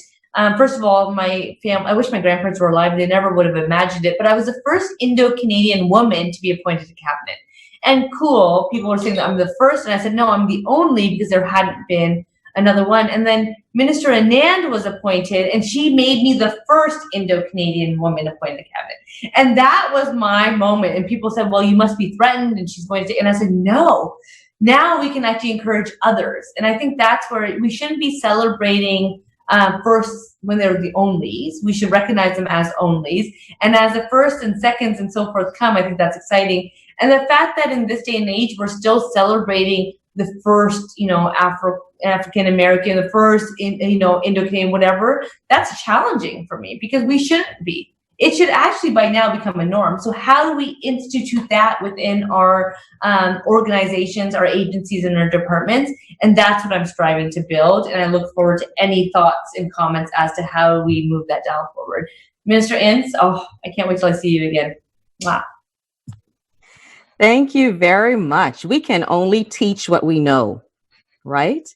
first of all, my family, I wish my grandparents were alive. They never would have imagined it, but I was the first Indo-Canadian woman to be appointed to cabinet. And cool, people were saying that I'm the first, and I said, no, I'm the only, because there hadn't been another one. And then Minister Anand was appointed, and she made me the first Indo-Canadian woman appointed to cabinet. And that was my moment. And people said, well, you must be threatened, and she's going to, and I said, no, now we can actually encourage others. And I think that's where we shouldn't be celebrating first when they're the onlys. We should recognize them as onlys. And as the first and seconds and so forth come, I think that's exciting. And the fact that in this day and age, we're still celebrating the first, African American, the first, Indo-Canadian, whatever, that's challenging for me, because we shouldn't be. It should actually by now become a norm. So how do we institute that within our organizations, our agencies, and our departments? And that's what I'm striving to build. And I look forward to any thoughts and comments as to how we move that down forward. Minister Ince, I can't wait till I see you again. Wow. Thank you very much. We can only teach what we know, right?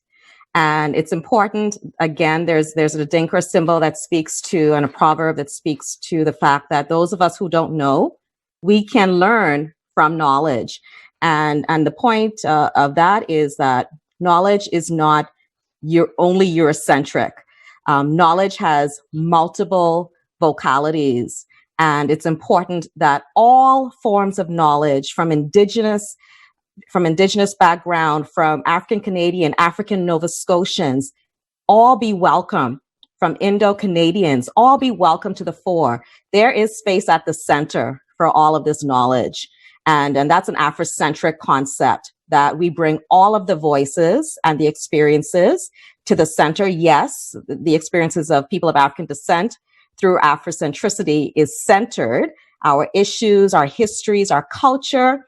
And it's important, again, there's a Adinkra symbol that speaks to, and a proverb that speaks to the fact that those of us who don't know, we can learn from knowledge. And the point of that is that knowledge is not only Eurocentric. Knowledge has multiple vocalities. And it's important that all forms of knowledge from Indigenous background, from African Canadian, African Nova Scotians, all be welcome, from Indo-Canadians, all be welcome to the fore. There is space at the center for all of this knowledge. And that's an Afrocentric concept, that we bring all of the voices and the experiences to the center. Yes, the experiences of people of African descent through Afrocentricity is centered. Our issues, our histories, our culture,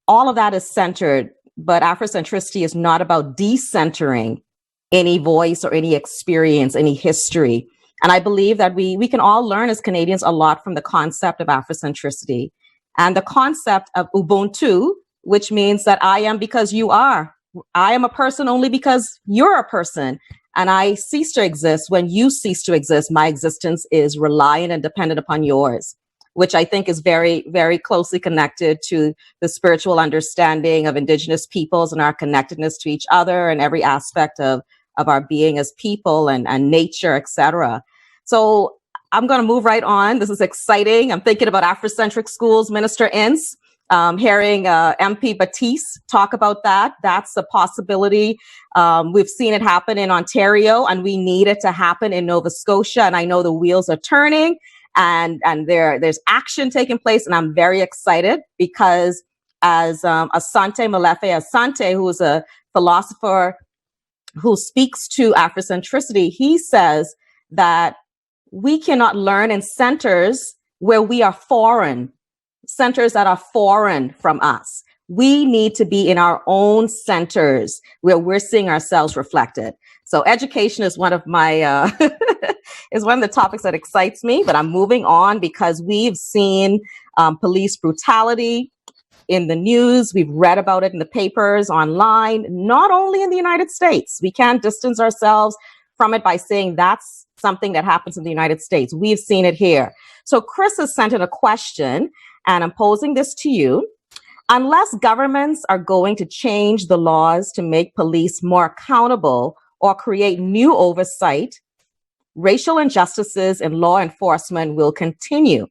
all of that is centered, but Afrocentricity is not about decentering any voice or any experience, any history. And I believe that we can all learn as Canadians a lot from the concept of Afrocentricity and the concept of Ubuntu, which means that I am because you are. I am a person only because you're a person. And I cease to exist when you cease to exist. My existence is reliant and dependent upon yours, which I think is very, very closely connected to the spiritual understanding of Indigenous peoples and our connectedness to each other and every aspect of our being as people and nature, etc. So I'm going to move right on. This is exciting. I'm thinking about Afrocentric schools, Minister Ince. Hearing MP Battiste talk about that. That's a possibility. We've seen it happen in Ontario, and we need it to happen in Nova Scotia. And I know the wheels are turning, and there's action taking place. And I'm very excited because as Asante Molefe Asante, who is a philosopher who speaks to Afrocentricity, he says that we cannot learn in centers where we are foreign, centers that are foreign from us. We need to be in our own centers where we're seeing ourselves reflected. So education is one of my is one of the topics that excites me, but I'm moving on because we've seen police brutality in the news. We've read about it in the papers, online, not only in the United States. We can't distance ourselves from it by saying that's something that happens in the United States. We've seen it here. So Chris has sent in a question, and I'm posing this to you. Unless governments are going to change the laws to make police more accountable or create new oversight, racial injustices in law enforcement will continue.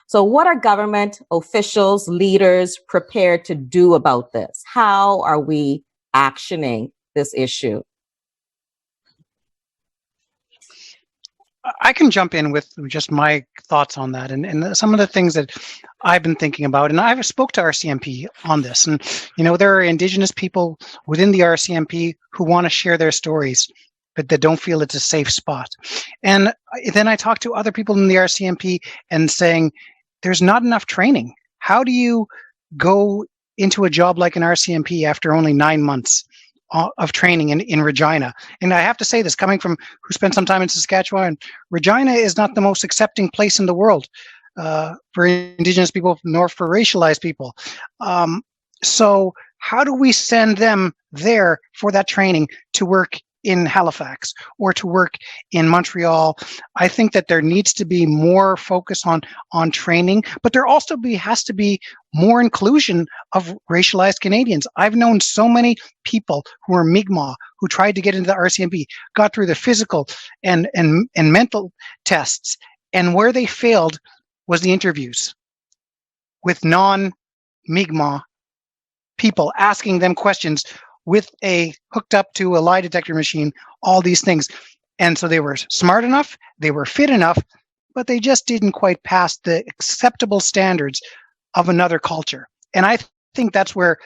So what are government officials, leaders prepared to do about this? How are we actioning this issue? I can jump in with just my thoughts on that and some of the things that I've been thinking about. And I've spoke to RCMP on this. And, there are Indigenous people within the RCMP who want to share their stories, but that don't feel it's a safe spot. And then I talk to other people in the RCMP and saying, there's not enough training. How do you go into a job like an RCMP after only 9 months of training in Regina? And I have to say this, coming from who spent some time in Saskatchewan, Regina is not the most accepting place in the world. for Indigenous people nor for racialized people. So how do we send them there for that training to work in Halifax or to work in Montreal? I think that there needs to be more focus on training, but there also has to be more inclusion of racialized Canadians. I've known so many people who are Mi'kmaq who tried to get into the RCMP, got through the physical and mental tests, and where they failed was the interviews with non-Mi'kmaq people, asking them questions with hooked up to a lie detector machine, all these things. And so they were smart enough, they were fit enough, but they just didn't quite pass the acceptable standards of another culture. And I think that's where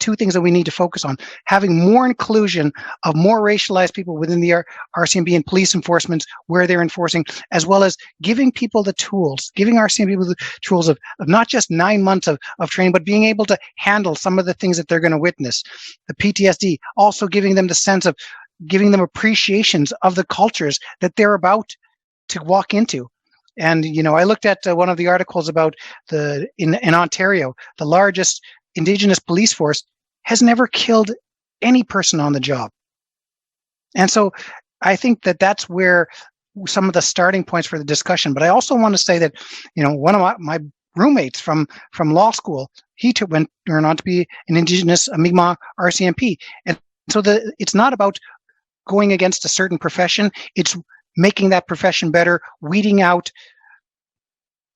two things that we need to focus on: having more inclusion of more racialized people within the RCMP and police enforcement where they're enforcing, as well as giving people the tools, giving RCMP people the tools of not just 9 months of training, but being able to handle some of the things that they're going to witness, the PTSD, also giving them the sense of giving them appreciations of the cultures that they're about to walk into. And, I looked at one of the articles about in Ontario, the largest Indigenous police force has never killed any person on the job. And so I think that that's where some of the starting points for the discussion. But I also want to say that, one of my roommates from law school, he went on to be an Indigenous Mi'kmaq RCMP. And so it's not about going against a certain profession. It's making that profession better, weeding out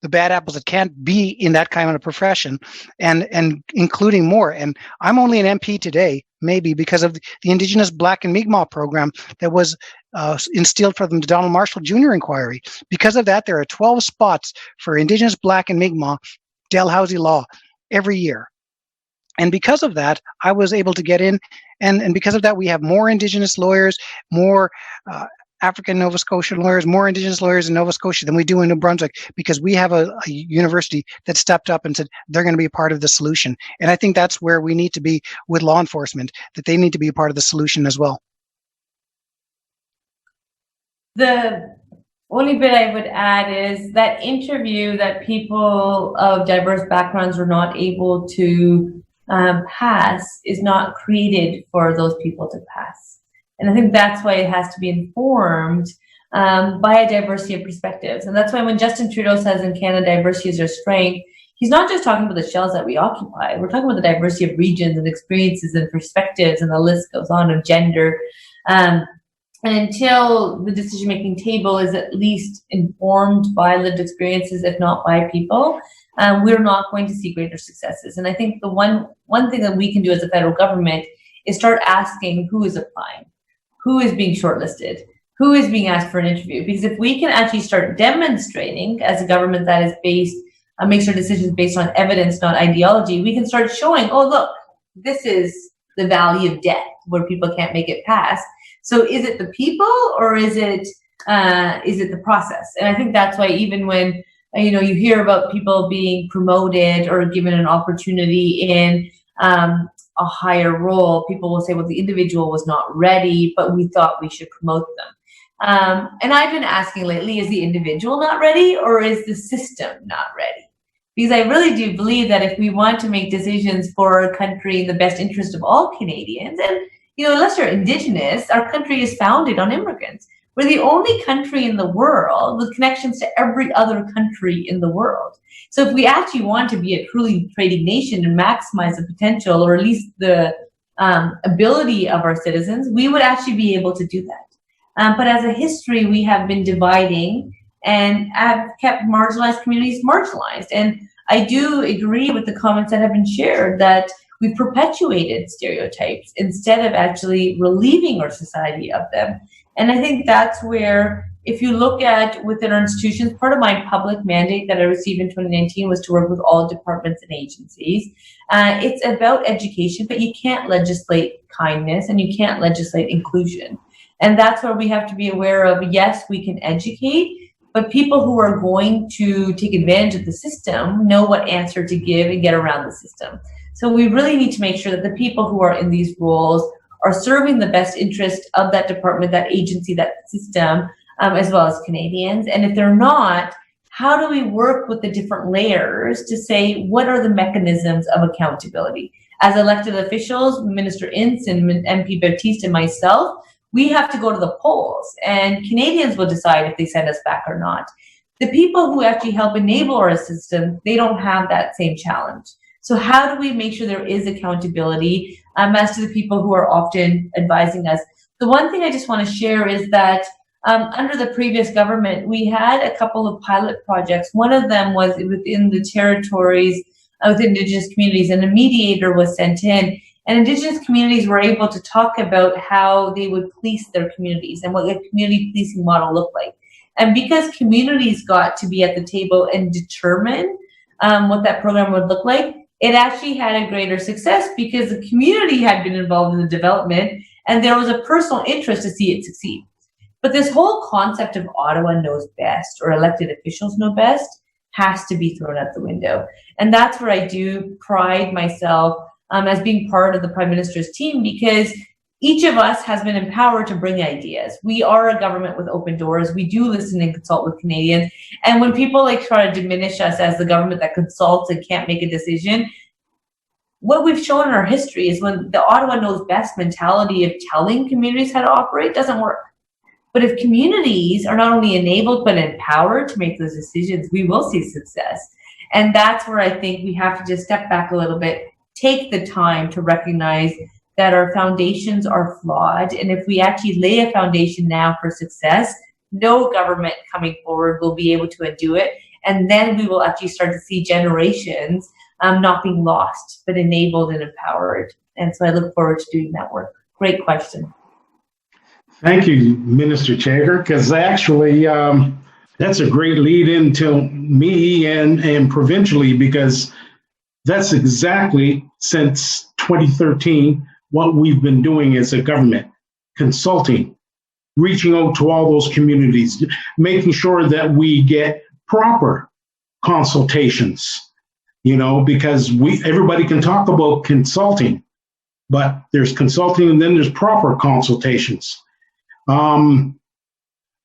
the bad apples that can't be in that kind of a profession, and including more. And I'm only an MP today, maybe because of the Indigenous Black and Mi'kmaq program that was instilled from the Donald Marshall Jr. inquiry. Because of that, there are 12 spots for Indigenous Black and Mi'kmaq Dalhousie law every year. And because of that, I was able to get in. And because of that, we have more Indigenous lawyers, more African Nova Scotian lawyers, more Indigenous lawyers in Nova Scotia than we do in New Brunswick, because we have a university that stepped up and said they're going to be a part of the solution. And I think that's where we need to be with law enforcement, that they need to be a part of the solution as well. The only bit I would add is that interview that people of diverse backgrounds are not able to pass is not created for those people to pass. And I think that's why it has to be informed by a diversity of perspectives. And that's why when Justin Trudeau says in Canada, diversity is our strength, he's not just talking about the shells that we occupy. We're talking about the diversity of regions and experiences and perspectives, and the list goes on, of gender. And until the decision-making table is at least informed by lived experiences, if not by people, we're not going to see greater successes. And I think the one thing that we can do as a federal government is start asking who is applying, who is being shortlisted, who is being asked for an interview. Because if we can actually start demonstrating as a government that is based, makes our decisions based on evidence, not ideology, we can start showing, oh, look, this is the valley of death where people can't make it past. So is it the people, or is it the process? And I think that's why even when you hear about people being promoted or given an opportunity in a higher role, people will say, well, the individual was not ready, but we thought we should promote them. And I've been asking lately, is the individual not ready, or is the system not ready? Because I really do believe that if we want to make decisions for our country in the best interest of all Canadians, and unless you're Indigenous, our country is founded on immigrants. We're the only country in the world with connections to every other country in the world. So if we actually want to be a truly trading nation and maximize the potential, or at least the ability of our citizens, we would actually be able to do that. But as a history, we have been dividing and have kept marginalized communities marginalized. And I do agree with the comments that have been shared that we've perpetuated stereotypes instead of actually relieving our society of them. And I think that's where, if you look at within our institutions, part of my public mandate that I received in 2019 was to work with all departments and agencies. It's about education, but you can't legislate kindness and you can't legislate inclusion. And that's where we have to be aware of, yes, we can educate, but people who are going to take advantage of the system know what answer to give and get around the system. So we really need to make sure that the people who are in these roles are serving the best interest of that department, that agency, that system, as well as Canadians. And if they're not, how do we work with the different layers to say, what are the mechanisms of accountability? As elected officials, Minister Ince and MP Battiste and myself, we have to go to the polls, and Canadians will decide if they send us back or not. The people who actually help enable our system, they don't have that same challenge. So how do we make sure there is accountability as to the people who are often advising us? The one thing I just want to share is that under the previous government, we had a couple of pilot projects. One of them was within the territories with Indigenous communities, and a mediator was sent in. And Indigenous communities were able to talk about how they would police their communities and what a community policing model looked like. And because communities got to be at the table and determine what that program would look like, it actually had a greater success because the community had been involved in the development and there was a personal interest to see it succeed. But this whole concept of Ottawa knows best or elected officials know best has to be thrown out the window. And that's where I do pride myself as being part of the Prime Minister's team, because each of us has been empowered to bring ideas. We are a government with open doors. We do listen and consult with Canadians. And when people try to diminish us as the government that consults and can't make a decision, what we've shown in our history is when the Ottawa knows best mentality of telling communities how to operate doesn't work. But if communities are not only enabled but empowered to make those decisions, we will see success. And that's where I think we have to just step back a little bit, take the time to recognize that our foundations are flawed. And if we actually lay a foundation now for success, no government coming forward will be able to undo it. And then we will actually start to see generations not being lost, but enabled and empowered. And so I look forward to doing that work. Great question. Thank you, Minister Chagger, because actually that's a great lead into me and provincially, because that's exactly since 2013 what we've been doing as a government, consulting, reaching out to all those communities, making sure that we get proper consultations, because everybody can talk about consulting, but there's consulting and then there's proper consultations.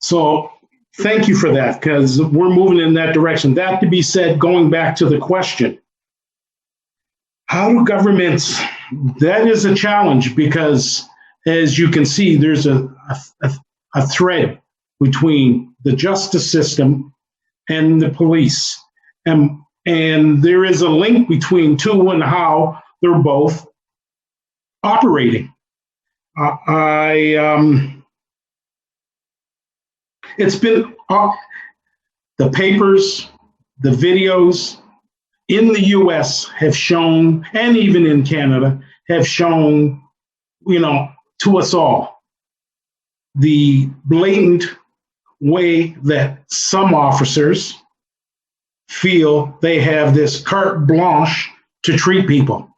So thank you for that, because we're moving in that direction. That to be said, going back to the question, how do governments, that is a challenge, because as you can see, there's a thread between the justice system and the police. And there is a link between two and how they're both operating. It's been the papers, the videos in the US have shown, and even in Canada, have shown, to us all, the blatant way that some officers feel they have this carte blanche to treat people.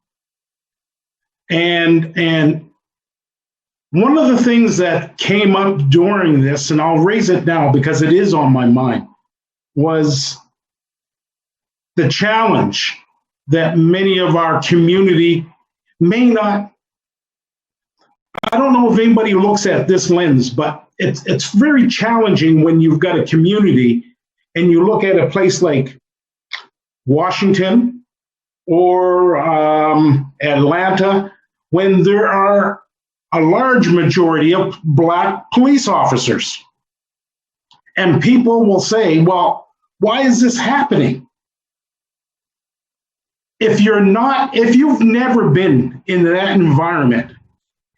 And one of the things that came up during this, and I'll raise it now because it is on my mind, was the challenge that many of our community may not, I don't know if anybody looks at this lens, but it's very challenging when you've got a community and you look at a place like Washington or Atlanta, when there are a large majority of Black police officers. And people will say, well, why is this happening? If you've never been in that environment,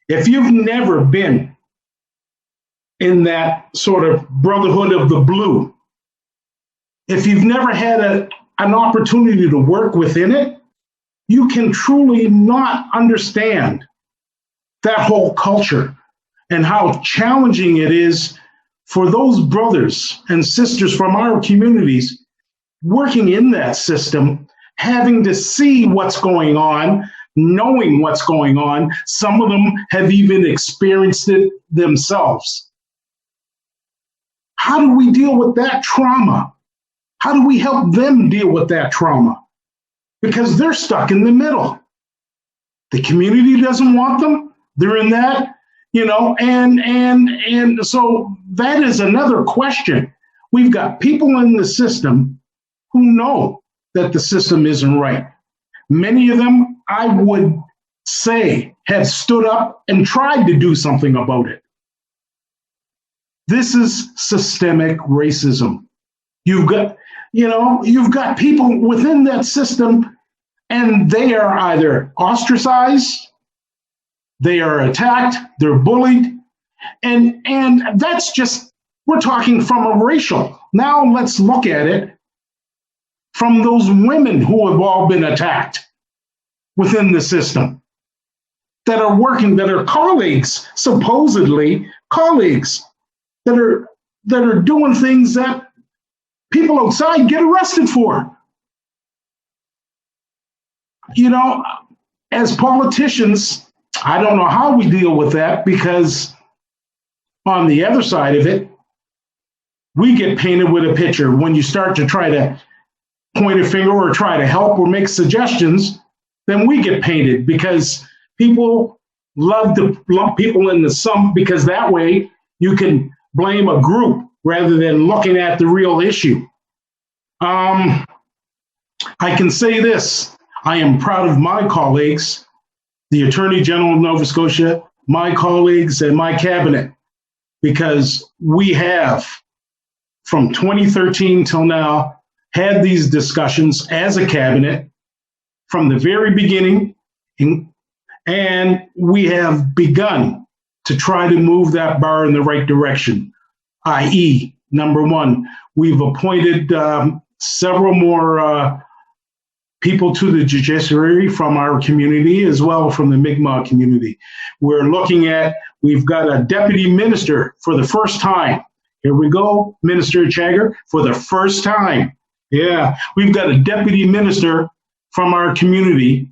if you've never been in that sort of brotherhood of the blue, if you've never had an opportunity to work within it, you can truly not understand that whole culture and how challenging it is for those brothers and sisters from our communities working in that system, having to see what's going on, knowing what's going on. Some of them have even experienced it themselves. How do we deal with that trauma? How do we help them deal with that trauma? Because they're stuck in the middle. The community doesn't want them. They're in that, and so that is another question. we've got people in the system who know that the system isn't right. Many of them, I would say, have stood up and tried to do something about it. This is systemic racism. You've got people within that system, and they are either ostracized, they are attacked, they're bullied, and that's just, we're talking from a racial. Now let's look at it from those women who have all been attacked within the system, that are working, that are colleagues, supposedly colleagues, that are doing things that people outside get arrested for. You know, as politicians, I don't know how we deal with that, because on the other side of it, we get painted with a picture. When you start to try to point a finger or try to help or make suggestions, then we get painted, because people love to lump people into some, because that way you can blame a group rather than looking at the real issue. I can say this, I am proud of my colleagues, the Attorney General of Nova Scotia, my colleagues, and my cabinet, because we have, from 2013 till now, had these discussions as a cabinet from the very beginning, and we have begun to try to move that bar in the right direction, i.e., number one, we've appointed several more people to the judiciary from our community, as well from the Mi'kmaq community. We've got a deputy minister for the first time. Here we go, Minister Chagger, for the first time. Yeah, we've got a deputy minister from our community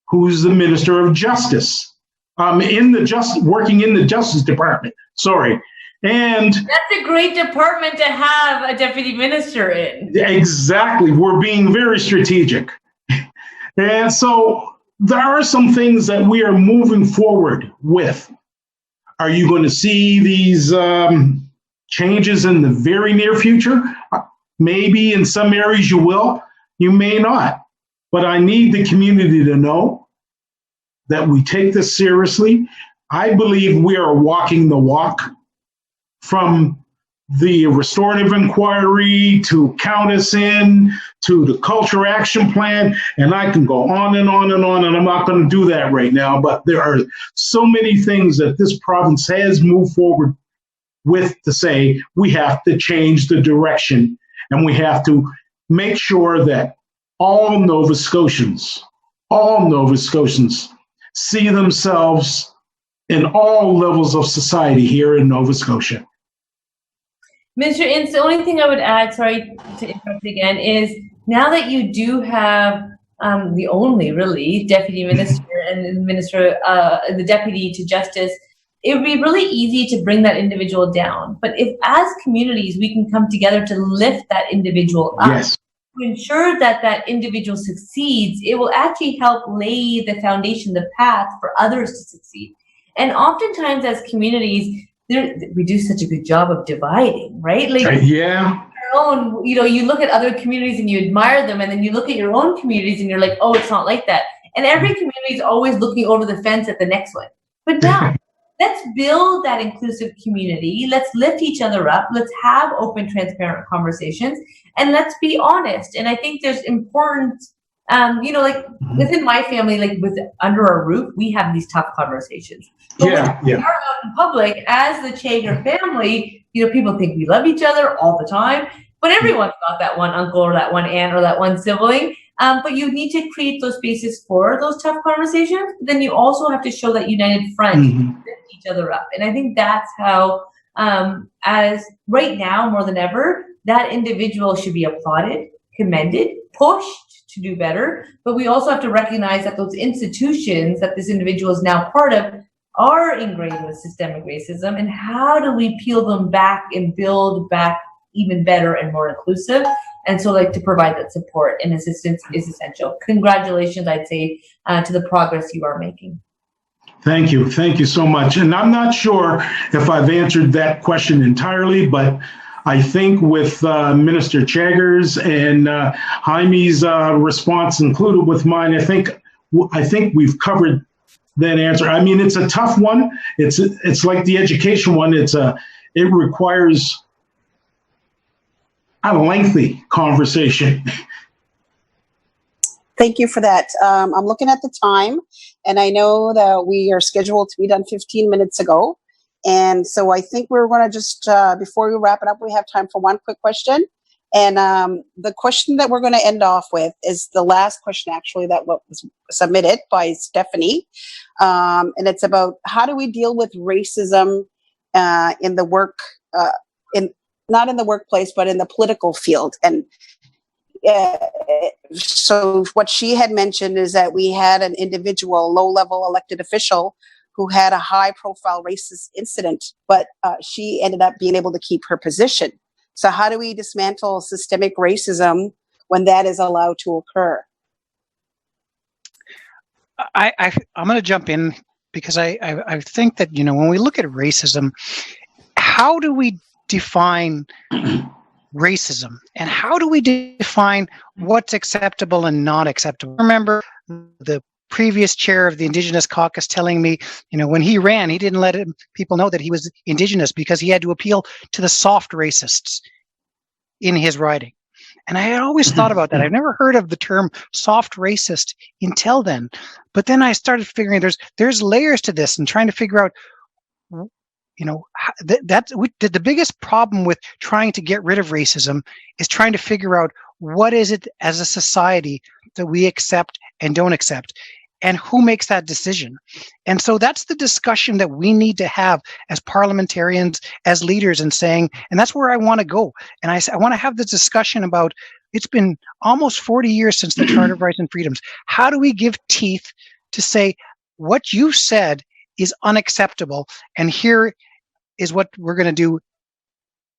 who's the Minister of Justice, working in the Justice Department. Sorry. And that's a great department to have a deputy minister in. Exactly. We're being very strategic. And so there are some things that we are moving forward with. Are you going to see these changes in the very near future? Maybe in some areas you will, you may not. But I need the community to know that we take this seriously. I believe we are walking the walk, from the restorative inquiry to Count Us In to the culture action plan, and I can go on and on and on, and I'm not going to do that right now, but there are so many things that this province has moved forward with to say we have to change the direction, and we have to make sure that all Nova Scotians see themselves in all levels of society here in Nova Scotia. Mr. Ince, the only thing I would add, sorry to interrupt again, is now that you do have the only really deputy minister and the deputy to justice, it would be really easy to bring that individual down. But if as communities we can come together to lift that individual up, yes, to ensure that that individual succeeds, it will actually help lay the foundation, the path for others to succeed. And oftentimes as communities, we do such a good job of dividing, right? Like, yeah. You look at other communities and you admire them, and then you look at your own communities and you're like, oh, it's not like that. And every community is always looking over the fence at the next one. But now, let's build that inclusive community. Let's lift each other up. Let's have open, transparent conversations, and let's be honest. And I think there's important, like within my family, like under our roof, we have these tough conversations. But when we are out in public as the Chagger family, people think we love each other all the time, but everyone's got that one uncle or that one aunt or that one sibling. But you need to create those spaces for those tough conversations. But then you also have to show that united front, lift each other up. And I think that's how, as right now more than ever, that individual should be applauded, commended, pushed to do better. But we also have to recognize that those institutions that this individual is now part of are ingrained with systemic racism. And how do we peel them back and build back even better and more inclusive? And so to provide that support and assistance is essential. Congratulations, I'd say, to the progress you are making. Thank you. Thank you so much. And I'm not sure if I've answered that question entirely, but I think with Minister Chagger's and Jaime's response included with mine, I think we've covered that answer. I mean, it's a tough one. It's like the education one. It requires a lengthy conversation. Thank you for that. I'm looking at the time, and I know that we are scheduled to be done 15 minutes ago. And so I think we're going to just, before we wrap it up, we have time for one quick question. And the question that we're going to end off with is the last question, actually, that was submitted by Stephanie. And it's about how do we deal with racism in the work, not in the workplace, but in the political field. And so what she had mentioned is that we had an individual, low-level elected official who had a high-profile racist incident, but she ended up being able to keep her position. So how do we dismantle systemic racism when that is allowed to occur? I'm going to jump in because I think that, when we look at racism, how do we define racism, and how do we define what's acceptable and not acceptable? Remember the previous chair of the Indigenous Caucus telling me, when he ran, he didn't let people know that he was Indigenous because he had to appeal to the soft racists in his riding. And I had always thought about that. I've never heard of the term soft racist until then. But then I started figuring there's layers to this and trying to figure out, the biggest problem with trying to get rid of racism is trying to figure out what is it as a society that we accept and don't accept, and who makes that decision. And so that's the discussion that we need to have as parliamentarians, as leaders, and that's where I want to go. And I want to have this discussion about, it's been almost 40 years since the Charter of Rights and Freedoms. How do we give teeth to say what you said is unacceptable, and here is what we're going to do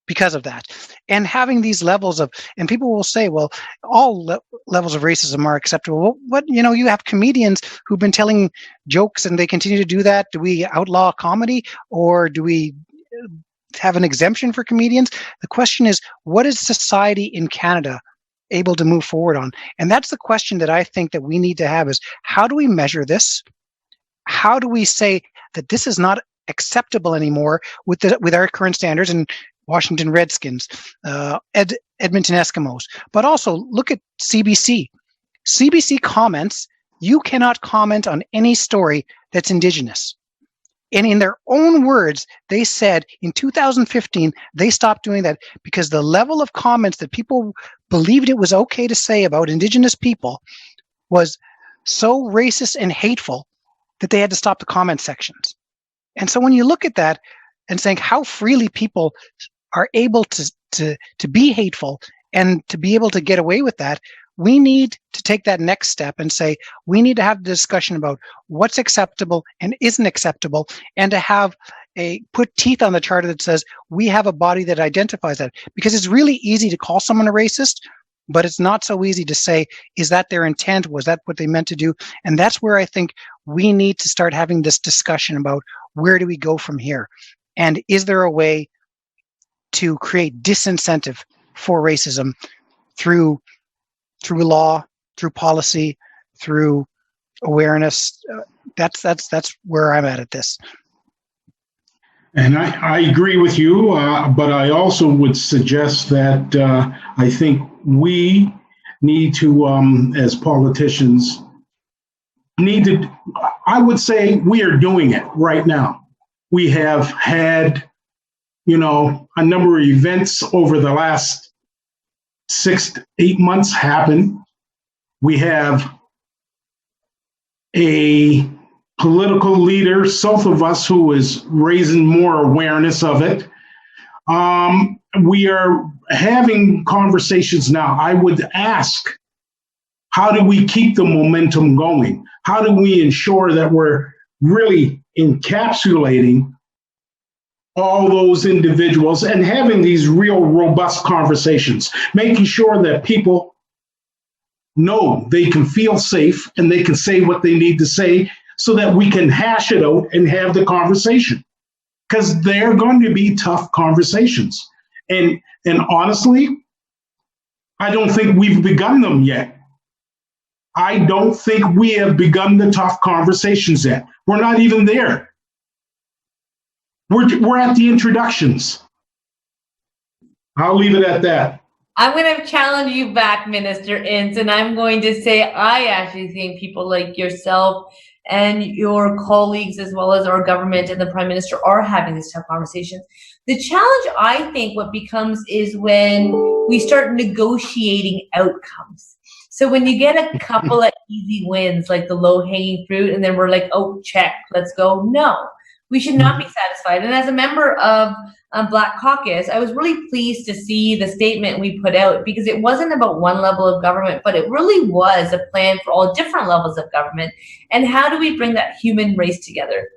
because of that? And having these levels of, and people will say, well, all levels of racism are acceptable. Well, what, you have comedians who've been telling jokes and they continue to do that. Do we outlaw comedy, or do we have an exemption for comedians? The question is, what is society in Canada able to move forward on? And that's the question that I think that we need to have, is how do we measure this? How do we say that this is not acceptable anymore with our current standards, and Washington Redskins, Edmonton Eskimos, but also look at CBC. CBC comments, you cannot comment on any story that's Indigenous. And in their own words, they said in 2015, they stopped doing that because the level of comments that people believed it was okay to say about Indigenous people was so racist and hateful that they had to stop the comment sections. And so when you look at that and saying how freely people are able to be hateful and to be able to get away with that, we need to take that next step and say, we need to have the discussion about what's acceptable and isn't acceptable, and to have put teeth on the charter that says we have a body that identifies that. Because it's really easy to call someone a racist, but it's not so easy to say, is that their intent? Was that what they meant to do? And that's where I think we need to start having this discussion about, where do we go from here? And is there a way to create disincentive for racism through law, through policy, through awareness? That's where I'm at this. And I agree with you, but I also would suggest that I think we need to, as politicians, I would say we are doing it right now. We have had, a number of events over the last 6 to 8 months happen. We have a political leader south of us who is raising more awareness of it. We are having conversations now. I would ask, how do we keep the momentum going? How do we ensure that we're really encapsulating all those individuals and having these real robust conversations, making sure that people know they can feel safe and they can say what they need to say, so that we can hash it out and have the conversation? Because they're going to be tough conversations. And honestly, I don't think we've begun them yet. I don't think we have begun the tough conversations yet. We're not even there. We're at the introductions. I'll leave it at that. I'm going to challenge you back, Minister Ince, and I'm going to say I actually think people like yourself and your colleagues, as well as our government and the Prime Minister, are having these tough conversations. The challenge, I think, what becomes is when we start negotiating outcomes. So when you get a couple of easy wins, like the low-hanging fruit, and then we're like, oh, check, let's go. No, we should not be satisfied. And as a member of Black Caucus, I was really pleased to see the statement we put out, because it wasn't about one level of government, but it really was a plan for all different levels of government. And how do we bring that human race together?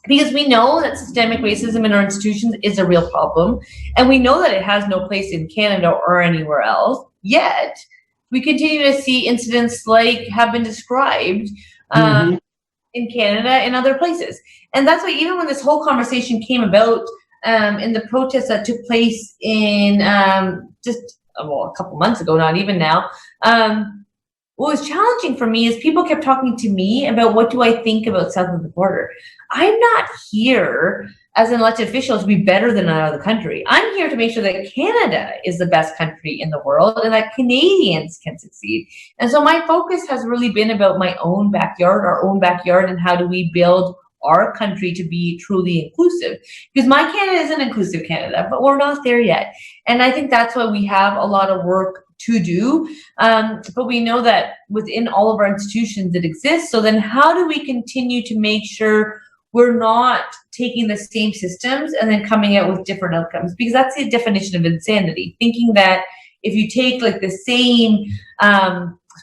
Because we know that systemic racism in our institutions is a real problem, and we know that it has no place in Canada or anywhere else. Yet, we continue to see incidents like have been described in Canada and other places. And that's why even when this whole conversation came about in the protests that took place in just a couple months ago, not even now, what was challenging for me is people kept talking to me about what do I think about south of the border. I'm not here as an elected official to be better than another country. I'm here to make sure that Canada is the best country in the world and that Canadians can succeed. And so my focus has really been about my own backyard, our own backyard, and how do we build our country to be truly inclusive. Because my Canada is an inclusive Canada, but we're not there yet. And I think that's why we have a lot of work to do. But we know that within all of our institutions it exists. So then how do we continue to make sure we're not taking the same systems and then coming out with different outcomes? Because that's the definition of insanity. Thinking that if you take like the same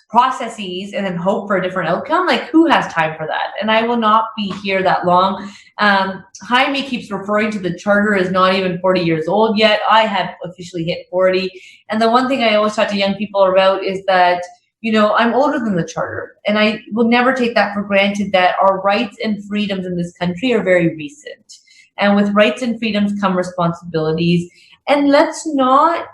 processes and then hope for a different outcome, like who has time for that? And I will not be here that long. Jaime keeps referring to the charter as not even 40 years old yet. I have officially hit 40. And the one thing I always talk to young people about is that, you know, I'm older than the charter, and I will never take that for granted that our rights and freedoms in this country are very recent. And with rights and freedoms come responsibilities. And let's not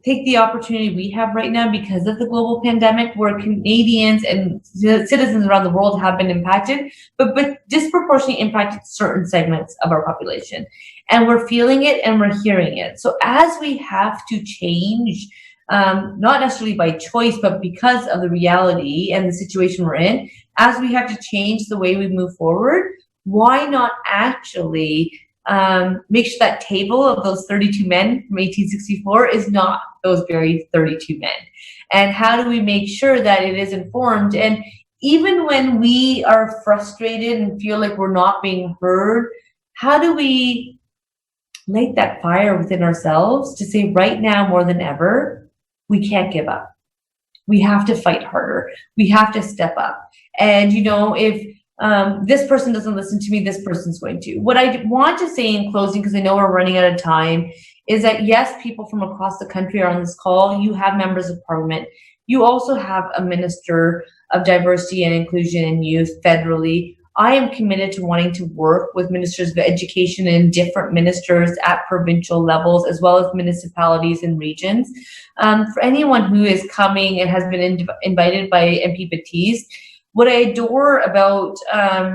take the opportunity we have right now because of the global pandemic, where Canadians and citizens around the world have been impacted, but disproportionately impacted certain segments of our population. And we're feeling it and we're hearing it. So as we have to change, not necessarily by choice, but because of the reality and the situation we're in, as we have to change the way we move forward, why not actually make sure that table of those 32 men from 1864 is not those very 32 men? And how do we make sure that it is informed? And even when we are frustrated and feel like we're not being heard, how do we light that fire within ourselves to say right now more than ever, we can't give up. We have to fight harder. We have to step up. And, you know, if this person doesn't listen to me, this person's going to. What I want to say in closing, because I know we're running out of time, is that yes, people from across the country are on this call. You have members of parliament. You also have a minister of diversity and inclusion and youth federally. I am committed to wanting to work with ministers of education and different ministers at provincial levels, as well as municipalities and regions. For anyone who is coming and has been invited by MP Battiste, what I adore about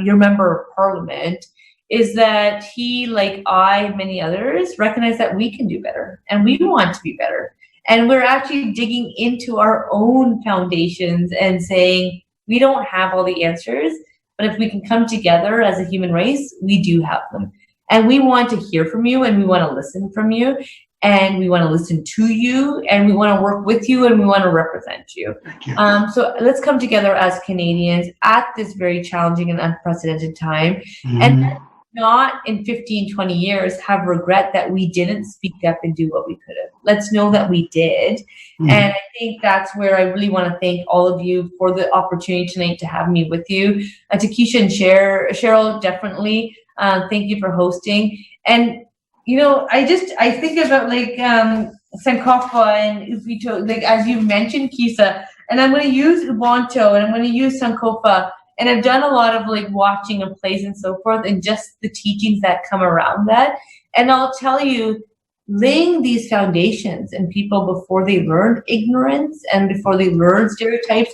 your member of parliament is that he, like I, many others, recognize that we can do better and we want to be better. And we're actually digging into our own foundations and saying, we don't have all the answers, but if we can come together as a human race, we do have them. And we want to hear from you, and we want to listen from you, and we want to listen to you, and we want to work with you, and we want to represent you. Thank you. So let's come together as Canadians at this very challenging and unprecedented time, and not in 15, 20 years have regret that we didn't speak up and do what we could have. Let's know that we did. And I think that's where I really want to thank all of you for the opportunity tonight to have me with you. To Késa and Cheryl, definitely, thank you for hosting. And, you know, I think about like Sankofa and Ufito, like as you mentioned, Késa, and I'm going to use Ubuntu and I'm going to use Sankofa. And I've done a lot of like watching of plays and so forth, and just the teachings that come around that. And I'll tell you, laying these foundations in people before they learn ignorance and before they learn stereotypes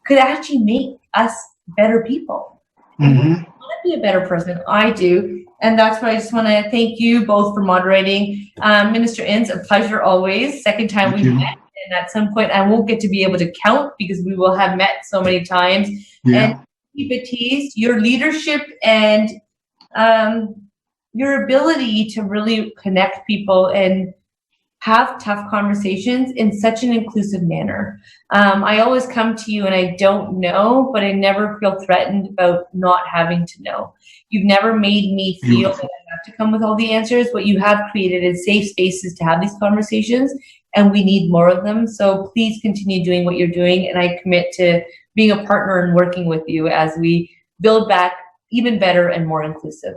could actually make us better people. Mm-hmm. I want to be a better person. I do. And that's why I just want to thank you both for moderating. Minister Ince, a pleasure always. Second time we've met. And at some point, I won't get to be able to count because we will have met so many times. Yeah. And Battiste, your leadership and your ability to really connect people and have tough conversations in such an inclusive manner. I always come to you and I don't know, but I never feel threatened about not having to know. You've never made me feel that I have to come with all the answers. What you have created is safe spaces to have these conversations, and we need more of them. So please continue doing what you're doing, and I commit to being a partner and working with you as we build back even better and more inclusive.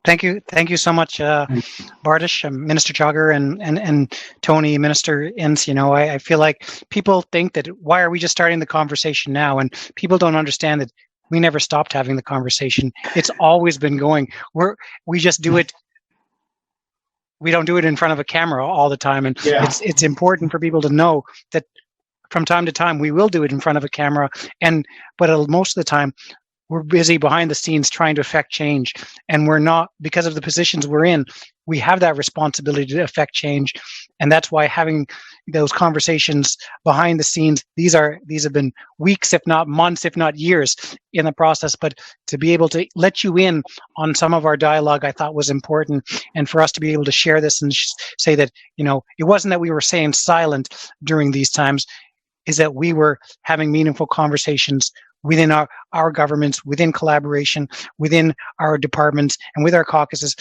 Thank you so much, Bardish, Minister Chagger, and Tony, Minister Ince. You know, I feel like people think that why are we just starting the conversation now, and people don't understand that we never stopped having the conversation. It's always been going. We just do it. We don't do it in front of a camera all the time, and it's important for people to know that from time to time we will do it in front of a camera, but most of the time we're busy behind the scenes trying to affect change, and we're not, because of the positions we're in, we have that responsibility to affect change. And that's why having those conversations behind the scenes, these have been weeks, if not months, if not years in the process, but to be able to let you in on some of our dialogue, I thought was important. And for us to be able to share this and say that, you know, it wasn't that we were staying silent during these times, is that we were having meaningful conversations within our governments, within collaboration, within our departments, and with our caucuses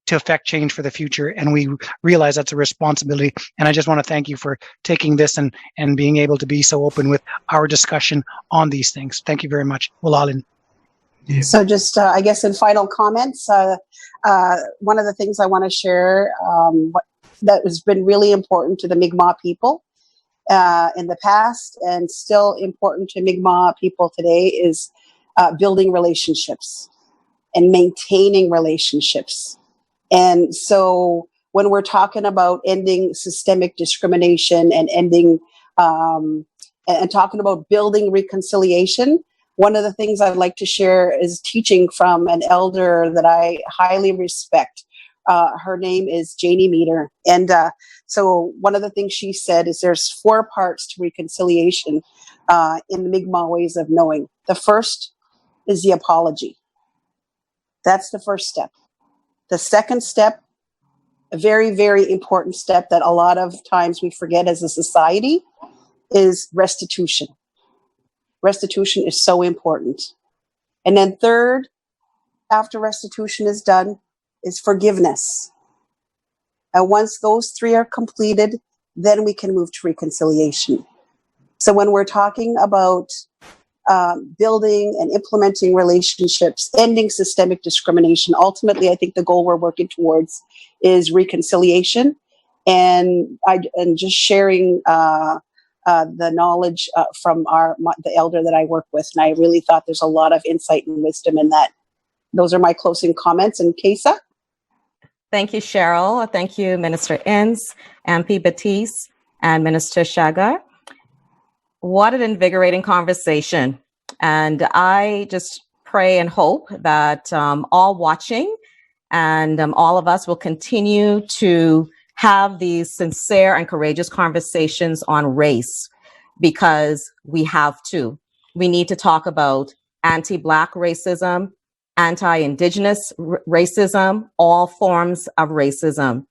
to affect change for the future. And we realize that's a responsibility. And I just want to thank you for taking this and being able to be so open with our discussion on these things. Thank you very much. Walalin. Yeah. So just, I guess, in final comments, one of the things I want to share that has been really important to the Mi'kmaq people in the past and still important to Mi'kmaq people today is building relationships and maintaining relationships. And so when we're talking about ending systemic discrimination and ending and talking about building reconciliation, one of the things I'd like to share is teaching from an elder that I highly respect. Her name is Jaime Meter. And so one of the things she said is there's 4 parts to reconciliation in the Mi'kmaq ways of knowing. The first is the apology. That's the first step. The second step, a very, very important step that a lot of times we forget as a society, is restitution. Restitution is so important. And then third, after restitution is done, is forgiveness. And once those 3 are completed, then we can move to reconciliation. So when we're talking about building and implementing relationships, ending systemic discrimination, ultimately, I think the goal we're working towards is reconciliation and just sharing the knowledge from the elder that I work with. And I really thought there's a lot of insight and wisdom in that. Those are my closing comments. And Késa? Thank you, Cheryl. Thank you, Minister Ince, MP Battiste, and Minister Chagger. What an invigorating conversation. And I just pray and hope that all watching and all of us will continue to have these sincere and courageous conversations on race, because we have to. We need to talk about anti-Black racism, anti-Indigenous racism, all forms of racism.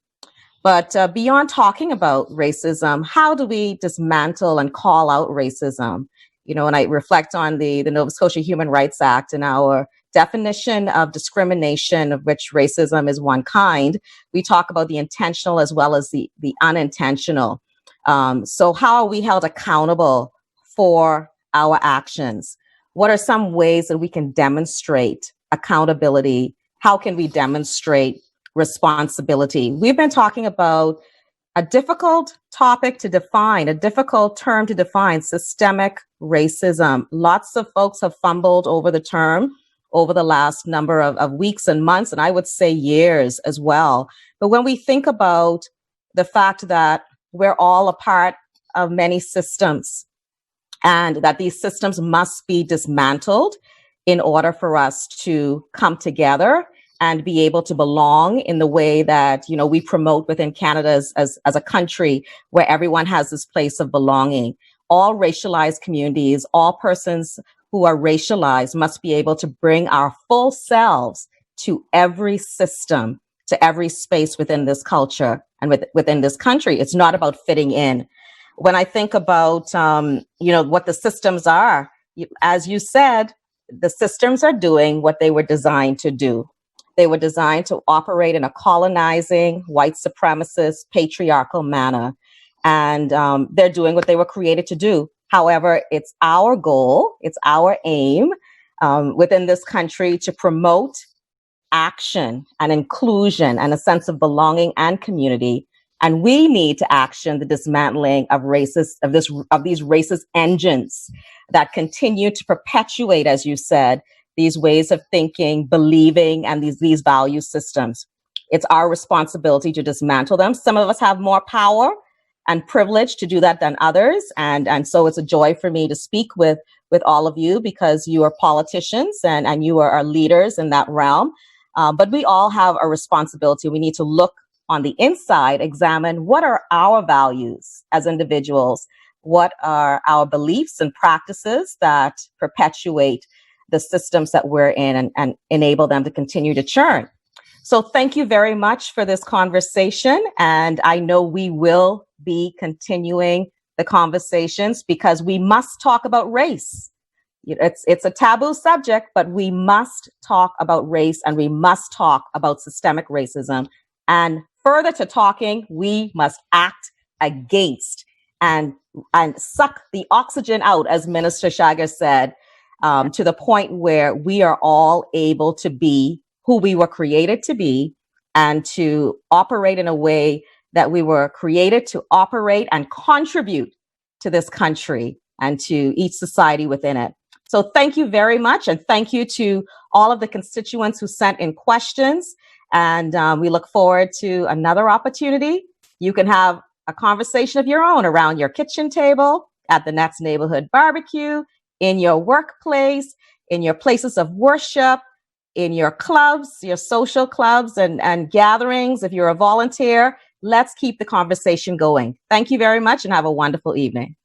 But beyond talking about racism, how do we dismantle and call out racism? You know, when I reflect on the Nova Scotia Human Rights Act and our definition of discrimination, of which racism is one kind, we talk about the intentional as well as the unintentional. So how are we held accountable for our actions? What are some ways that we can demonstrate accountability? How can we demonstrate responsibility? We've been talking about a difficult topic to define, a difficult term to define, systemic racism. Lots of folks have fumbled over the term. over the last number of weeks and months, and I would say years as well. But when we think about the fact that we're all a part of many systems and that these systems must be dismantled in order for us to come together and be able to belong in the way that, you know, we promote within Canada as a country where everyone has this place of belonging. All racialized communities, all persons who are racialized must be able to bring our full selves to every system, to every space within this culture and within this country. It's not about fitting in. When I think about, you know, what the systems are, as you said, the systems are doing what they were designed to do. They were designed to operate in a colonizing, white supremacist, patriarchal manner. And they're doing what they were created to do. However, it's our goal, it's our aim within this country to promote action and inclusion and a sense of belonging and community. And we need to action the dismantling of these racist engines that continue to perpetuate, as you said, these ways of thinking, believing, and these value systems. It's our responsibility to dismantle them. Some of us have more power and privilege to do that than others. And so it's a joy for me to speak with all of you because you are politicians and you are our leaders in that realm. But we all have a responsibility. We need to look on the inside, examine what are our values as individuals, what are our beliefs and practices that perpetuate the systems that we're in and enable them to continue to churn. So thank you very much for this conversation. And I know we will be continuing the conversations because we must talk about race. It's a taboo subject, but we must talk about race and we must talk about systemic racism. And further to talking, we must act against and suck the oxygen out, as Minister Chagger said, to the point where we are all able to be who we were created to be and to operate in a way that we were created to operate and contribute to this country and to each society within it. So thank you very much. And thank you to all of the constituents who sent in questions. And we look forward to another opportunity. You can have a conversation of your own around your kitchen table, at the next neighborhood barbecue, in your workplace, in your places of worship, in your clubs, your social clubs and gatherings. If you're a volunteer, let's keep the conversation going. Thank you very much and have a wonderful evening.